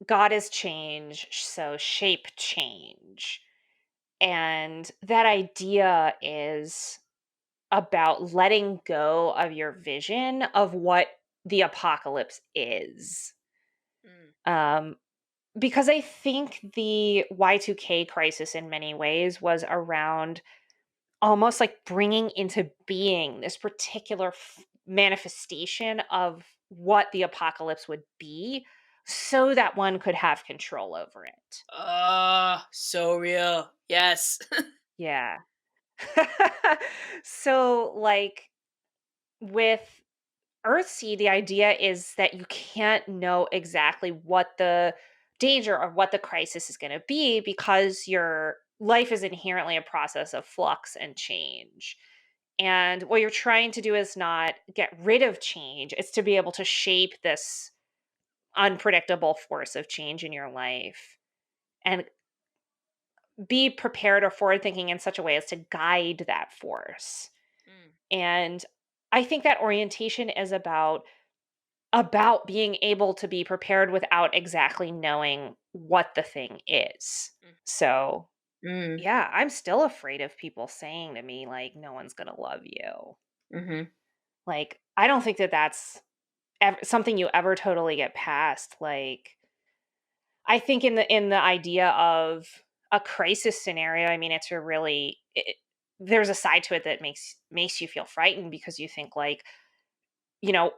God is change, so shape change. And that idea is about letting go of your vision of what the apocalypse is. mm, Um, because I think the Y2K crisis in many ways was around almost like bringing into being this particular manifestation of what the apocalypse would be so that one could have control over it. ah, so real. Yes. Yeah. So, like with Earthsea, the idea is that you can't know exactly what the danger or what the crisis is going to be because your life is inherently a process of flux and change. And what you're trying to do is not get rid of change, it's to be able to shape this unpredictable force of change in your life and be prepared or forward thinking in such a way as to guide that force. Mm, And I think that orientation is about being able to be prepared without exactly knowing what the thing is. So, mm, yeah, I'm still afraid of people saying to me like no one's going to love you. mhm. Like I don't think that that's something you ever totally get past. Like, I think in the idea of a crisis scenario, I mean, it's a really there's a side to it that makes you feel frightened because you think like, you know,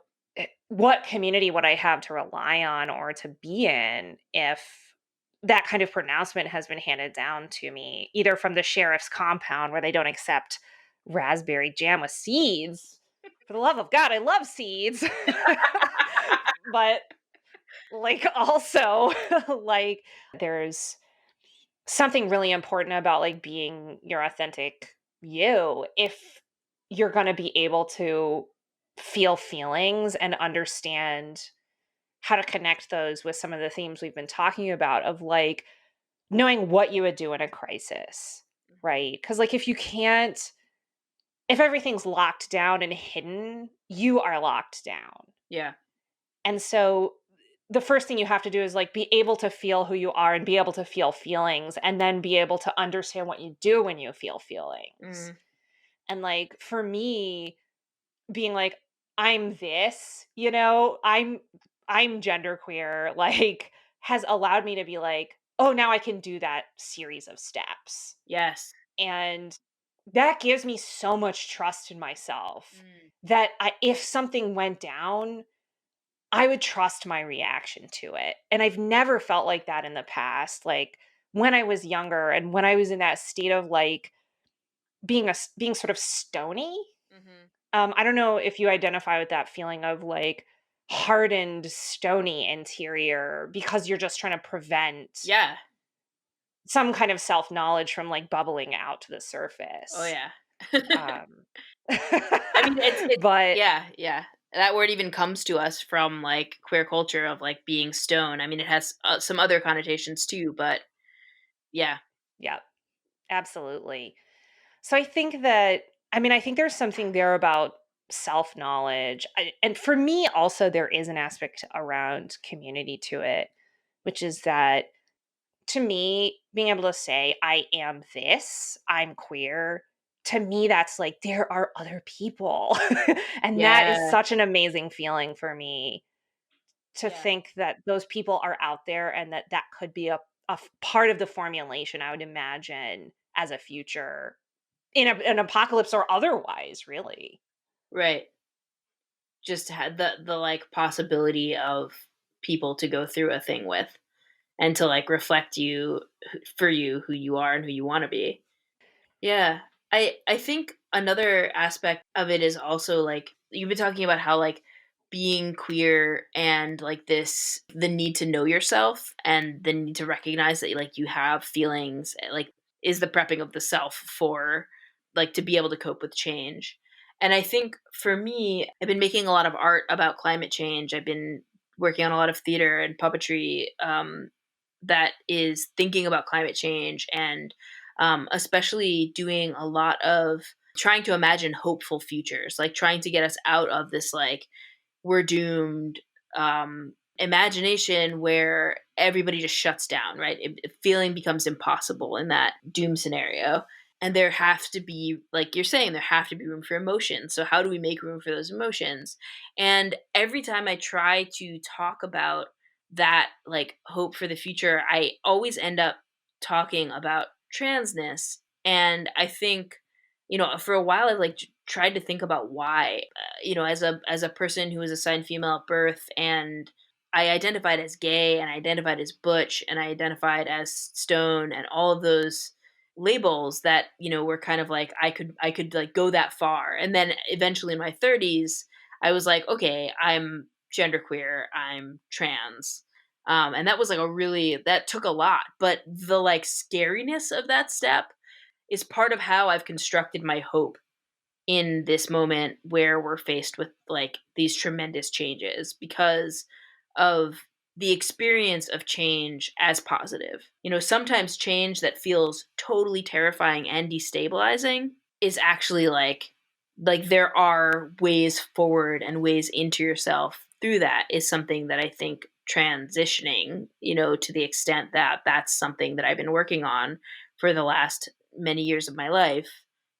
what community would I have to rely on or to be in if that kind of pronouncement has been handed down to me, either from the sheriff's compound where they don't accept raspberry jam with seeds. For the love of God, I love seeds. But like also like there's something really important about like being your authentic you if you're going to be able to feel feelings and understand how to connect those with some of the themes we've been talking about of like knowing what you would do in a crisis, Mhm. right? Because like if everything's locked down and hidden, you are locked down. Yeah. And so the first thing you have to do is like be able to feel who you are and be able to feel feelings and then be able to understand what you do when you feel feelings. Mm. And like for me, being like, I'm this, you know, I'm genderqueer, like has allowed me to be like, oh, now I can do that series of steps. Yes. And that gives me so much trust in myself Mm. that if something went down, I would trust my reaction to it, and I've never felt like that in the past, like, when I was younger and when I was in that state of, like, being sort of stony. Mhm. I don't know if you identify with that feeling of, like, hardened, stony interior because you're just trying to prevent Yeah. some kind of self-knowledge from, like, bubbling out to the Oh, surface. yeah. Um, I mean, it's but yeah, yeah. That word even comes to us from, like, queer culture of, like, being stone. I mean, it has, some other connotations too, but yeah. yeah, absolutely. So I think that I think there's something there about self-knowledge. And for me also there is an aspect around community to it, which is that to me being able to say I am this, I'm queer, to me that's like there are other people. And that is Yeah. such an amazing feeling for me to Yeah. think that those people are out there and that that could be part of the formulation I would imagine as a future in an apocalypse or otherwise, really. Right. Just had the, like, possibility of people to go through a thing with and to, like, reflect for you, who you are and who you wanna be. Yeah. I think another aspect of it is also like you've been talking about how like being queer and like this the need to know yourself and the need to recognize that like you have feelings like is the prepping of the self for like to be able to cope with change. And I think for me, I've been making a lot of art about climate change. I've been working on a lot of theater and puppetry that is thinking about climate change and especially doing a lot of trying to imagine hopeful futures, like trying to get us out of this like we're doomed imagination where everybody just shuts down, right? Feeling becomes impossible in that doom scenario. And there have to be, like you're saying, there have to be room for emotions. So, how do we make room for those emotions? And every time I try to talk about that, like hope for the future, I always end up talking about transness. And I think, for a while, I like tried to think about why as a person who was assigned female at birth and I identified as gay and I identified as butch and I identified as stone and all of those labels that were kind of like I could like go that far. And then eventually in my 30s I was like, okay, I'm genderqueer, I'm trans. And that was like that took a lot, but the like scariness of that step is part of how I've constructed my hope in this moment where we're faced with like these tremendous changes because of the experience of change as positive. Sometimes change that feels totally terrifying and destabilizing is actually like there are ways forward and ways into yourself through that is something that I think transitioning, to the extent that that's something that I've been working on for the last many years of my life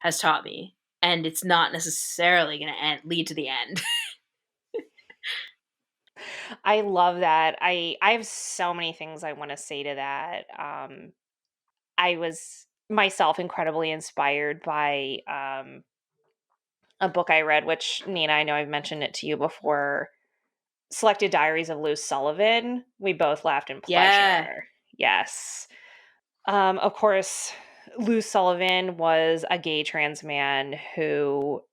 has taught me, and it's not necessarily going to lead to the end. I love that. I have so many things I wanna say to that. I was myself incredibly inspired by, a book I read, which Nina, I know I've mentioned it to you before, Selected Diaries of Luz Sullivan. We both laughed in Yeah. pleasure. Yes. Of course, Luz Sullivan was a gay trans man who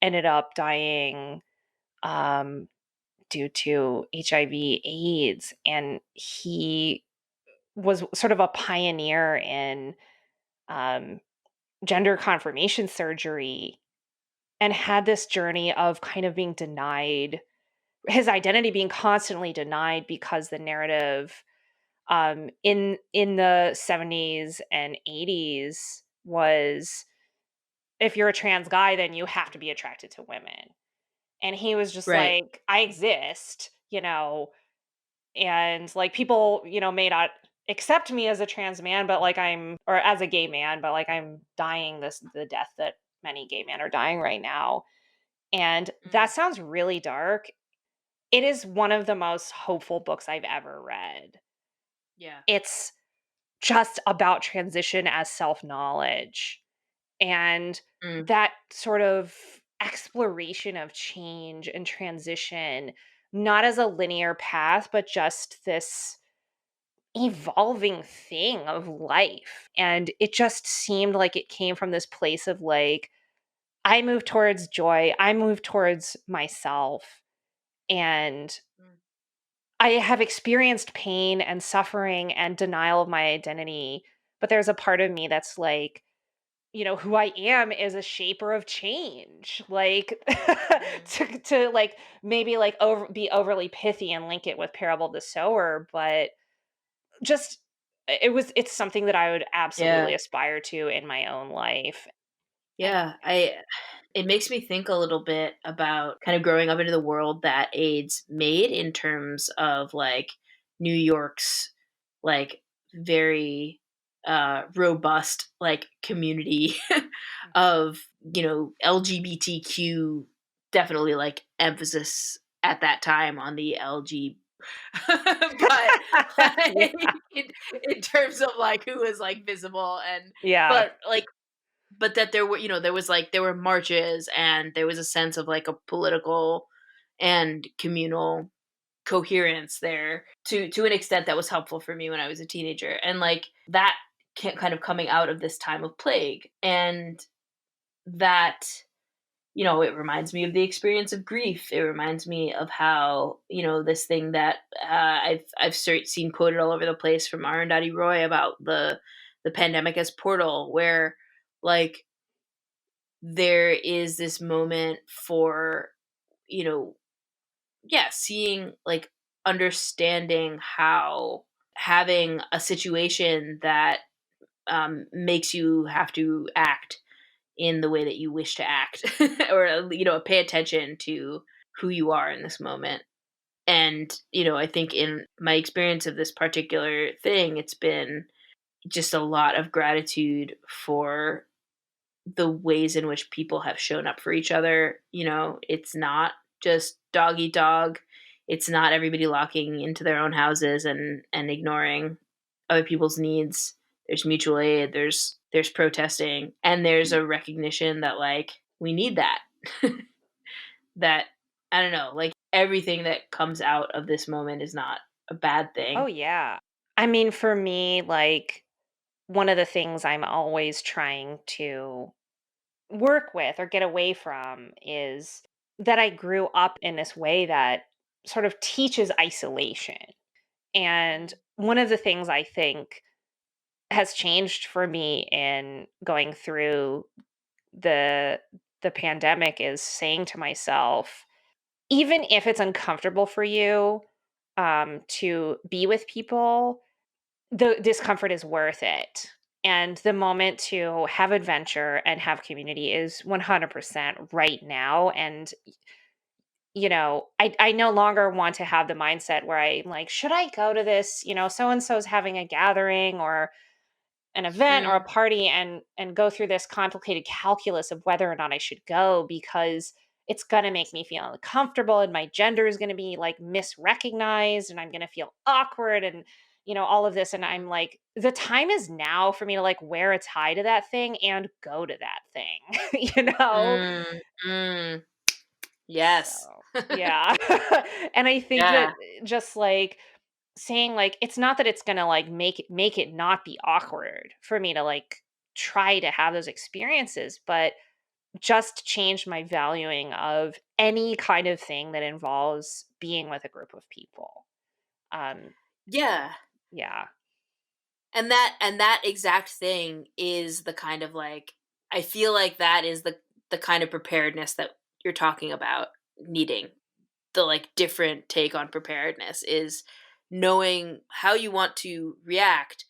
ended up dying, um, due to HIV/AIDS, and he was sort of a pioneer in, um, gender confirmation surgery and had this journey of kind of being denied his identity being constantly denied because the narrative, in the 70s and 80s was, if you're a trans guy, then you have to be attracted to women. And he was just Right. like, "I exist," and, like, people, may not accept me as a trans man, but, like, I'm or as a gay man, but, like, I'm dying the death that many gay men are dying right now. And that Mm. sounds really dark. It is one of the most hopeful books I've ever read. Yeah. It's just about transition as self-knowledge, and Mm. that sort of exploration of change and transition, not as a linear path, but just this evolving thing of life. And it just seemed like it came from this place of like, I move towards joy, I move towards myself. And Mm. I have experienced pain and suffering and denial of my identity, but there's a part of me that's like, who I am is a shaper of change. Like Mm. to like maybe like be overly pithy and link it with Parable of the Sower, but just it's something that I would Yeah. absolutely aspire to in my own life. And Yeah. I It makes me think a little bit about kind of growing up into the world that AIDS made in terms of like New York's like very robust like community of, LGBTQ, definitely like emphasis at that time on the LG but yeah. like in terms of like who was like visible and Yeah. but like but that there were, there were marches and there was a sense of like a political and communal coherence there to an extent that was helpful for me when I was a teenager. And like that kind of coming out of this time of plague, and that, it reminds me of the experience of grief. It reminds me of how, this thing that seen quoted all over the place from Arundhati Roy about the pandemic as portal, where like there is this moment for, you know, yeah, seeing like understanding how having a situation that makes you have to act in the way that you wish to act or pay attention to who you are in this moment. And I think in my experience of this particular thing, it's been just a lot of gratitude for the ways in which people have shown up for each other. It's not just dog eat dog. It's not everybody locking into their own houses and ignoring other people's needs. There's mutual aid, there's protesting, and there's a recognition that like we need that. That I don't know, like everything that comes out of this moment is not a bad Oh thing. yeah. I mean, for me, like one of the things I'm always trying to work with or get away from is that I grew up in this way that sort of teaches isolation. And Mm. one of the things I think has changed for me in going through the the pandemic is saying to myself, even if it's uncomfortable for you to be with people, the discomfort is worth it. And the moment to have adventure and have community is 100% right now. And, I no longer want to have the mindset where I'm like, should I go to this? So and so's having a gathering or an event or a Mm. party and go through this complicated calculus of whether or not I should go because it's gonna make me feel uncomfortable and my gender is gonna be, like, misrecognized and I'm gonna feel awkward and, all of this, and I'm like, the time is now for me to, like, wear a tie to that thing and go to that thing, you know? Mm, mm, yes. So, yeah. And I think that Yeah. just, like, saying, like, it's not that it's gonna, like, make it not be awkward for me to, like, try to have those experiences, but just change my valuing of any kind of thing that involves being with a group of people. Um, Yeah. yeah. And that exact thing is the kind of, like, I feel like that is the kind of preparedness that you're talking about needing. The, like, different take on preparedness is knowing how you want to react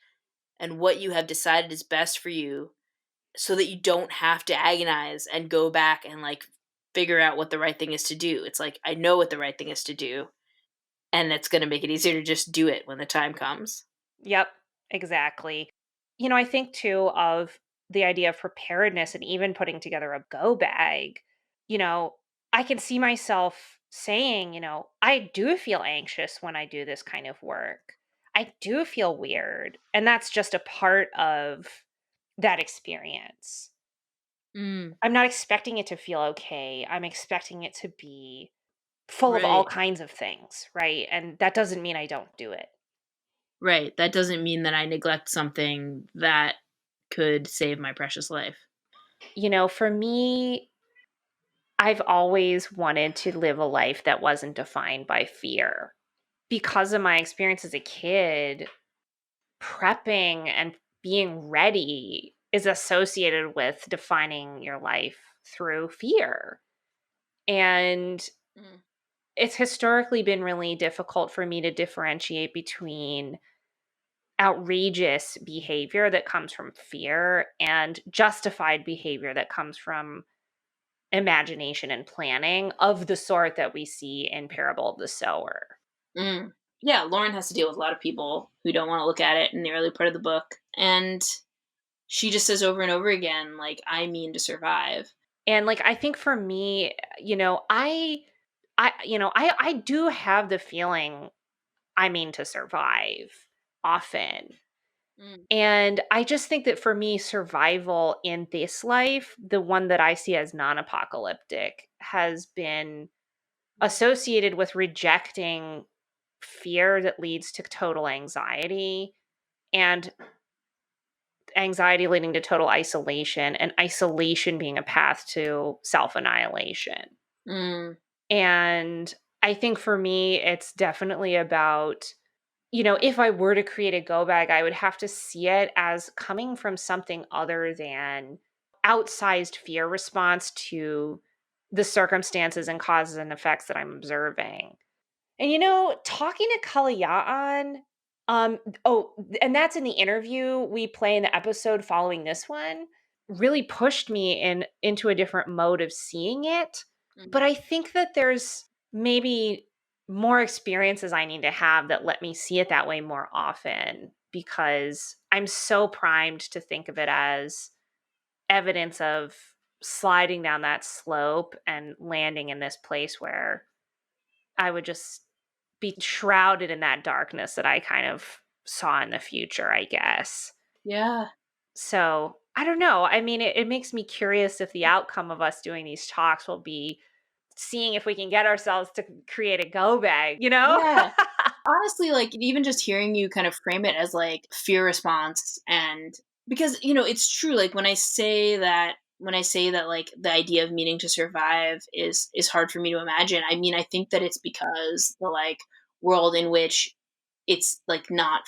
and what you have decided is best for you so that you don't have to agonize and go back and, like, figure out what the right thing is to do. It's like, I know what the right thing is to do, and it's gonna make it easier to just do it when the time comes. Yep, exactly. I think too of the idea of preparedness and even putting together a go bag, you know, I can see myself saying, I do feel anxious when I do this kind of work. I do feel weird. And that's just a part of that experience. Mm, I'm not expecting it to feel okay. I'm expecting it to be full of all right. kinds of things, right? And that doesn't mean I don't do it. Right, that doesn't mean that I neglect something that could save my precious life. For me, I've always wanted to live a life that wasn't defined by fear. Because of my experience as a kid, prepping and being ready is associated with defining your life through fear. And Mm, it's historically been really difficult for me to differentiate between outrageous behavior that comes from fear and justified behavior that comes from imagination and planning of the sort that we see in Parable of the Sower. mm. Yeah, Lauren has to deal with a lot of people who don't wanna look at it in the early part of the book, and she just says over and over again, like, "I mean to survive." And, like, I think for me, I do have the feeling I mean to survive often. Mm, And I just think that for me, survival in this life, the one that I see as non-apocalyptic, has been mm, associated with rejecting fear that leads to total anxiety, and anxiety leading to total isolation, and isolation being a path to self-annihilation. mm, And I think for me, it's definitely about, if I were to create a go bag, I would have to see it as coming from something other than outsized fear response to the circumstances and causes and effects that I'm observing. And talking to Kalayaan, and that's in the interview we play in the episode following this one, really pushed me into a different mode of seeing it. But mhm. I think that there's maybe more experiences I need to have that let me see it that way more often, because I'm so primed to think of it as evidence of sliding down that slope and landing in this place where I would just be shrouded in that darkness that I kind of saw in the future, I guess. Yeah. So, I don't know. I mean, it makes me curious if the outcome of us doing these talks will be seeing if we can get ourselves to create a go bag, you know? Yeah. Honestly, like, even just hearing you kind of frame it as, like, fear response, and because, it's true, like, when I say that, like, the idea of meaning to survive is hard for me to imagine, I mean, I think that it's because the, like, world in which it's, like, not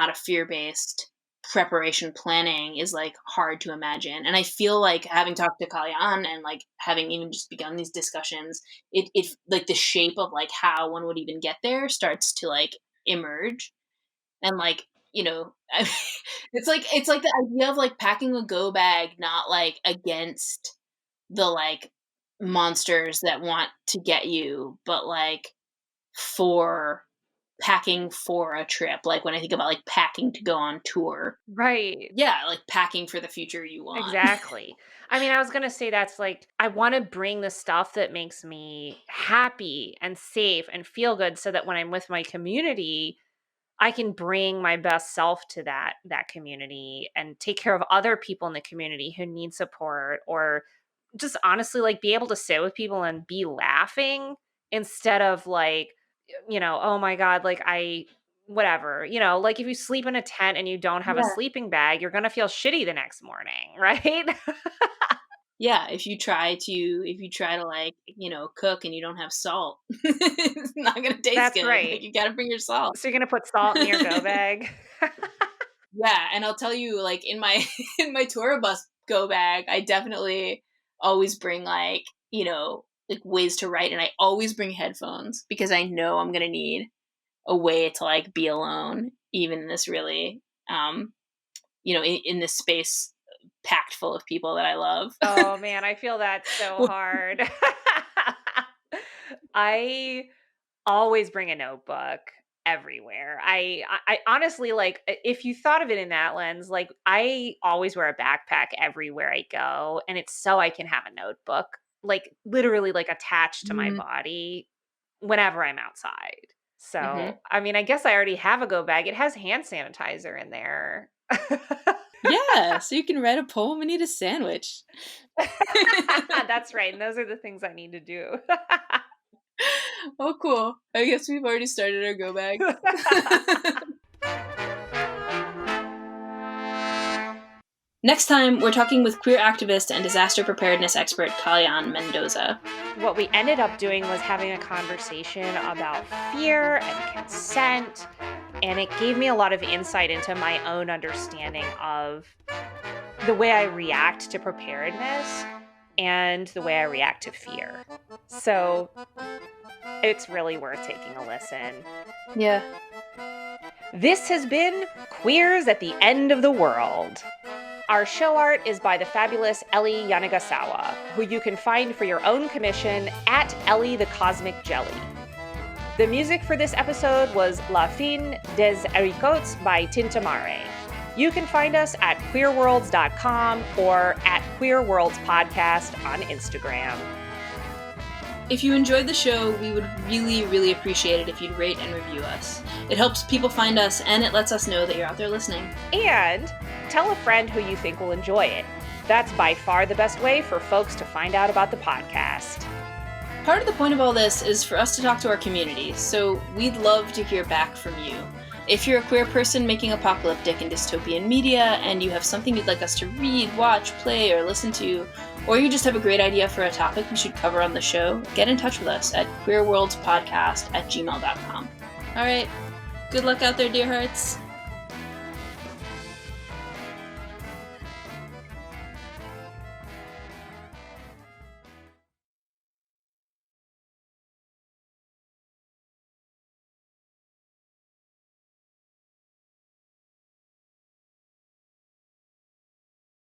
a fear-based preparation planning is, like, hard to imagine, and I feel like having talked to Kalyan and, like, having even just begun these discussions, it like, the shape of, like, how one would even get there starts to, like, emerge, and, like, I mean, it's like the idea of, like, packing a go bag, not, like, against the, like, monsters that want to get you, but, like, for packing for a trip. Like when I think about like packing to go on tour. Right. Yeah, like packing for the future you want. Exactly. I mean, I was gonna say that's like I wanna bring the stuff that makes me happy and safe and feel good so that when I'm with my community, I can bring my best self to that community and take care of other people in the community who need support or just honestly like be able to sit with people and be laughing instead of like oh my god, like I whatever, like if you sleep in a tent and you don't have a Yeah. sleeping bag, you're going to feel shitty the next morning, right? Yeah, if you try to like, cook and you don't have salt, it's not gonna taste That's good. Like right. you gotta bring your salt. So you're going to put salt in your go bag. Yeah, and I'll tell you, like in my in my tour bus go bag, I definitely always bring like ways to write, and I always bring headphones because I know I'm gonna need a way to like be alone, even in this really, in this space packed full of people that I love. Oh man, I feel that so Well, hard. I always bring a notebook everywhere. I honestly like if you thought of it in that lens, like I always wear a backpack everywhere I go and it's so I can have a notebook like literally like attached to my mm, body whenever I'm outside. mhm. So, I mean, I guess I already have a go bag. It has hand sanitizer in there. Yeah, so you can write a poem and eat a sandwich. That's right. And those are the things I need to do. Oh, cool. I guess we've already started our go bags. Next time, we're talking with queer activist and disaster preparedness expert Kalyan Mendoza. What we ended up doing was having a conversation about fear and consent, and it gave me a lot of insight into my own understanding of the way I react to preparedness and the way I react to fear. So it's really worth taking a listen. Yeah. This has been Queers at the End of the World. Our show art is by the fabulous Ellie Yanagasawa, who you can find for your own commission at Ellie the Cosmic Jelly. The music for this episode was La Fin des Haricots by Tintamare. You can find us at queerworlds.com or at Queer Podcast on Instagram. If you enjoyed the show, we would really, really appreciate it if you'd rate and review us. It helps people find us, and it lets us know that you're out there listening. And tell a friend who you think will enjoy it. That's by far the best way for folks to find out about the podcast. Part of the point of all this is for us to talk to our community, so we'd love to hear back from you. If you're a queer person making apocalyptic and dystopian media, and you have something you'd like us to read, watch, play, or listen to, or you just have a great idea for a topic we should cover on the show, get in touch with us at queerworldspodcast@gmail.com. All right, good luck out there, dear hearts.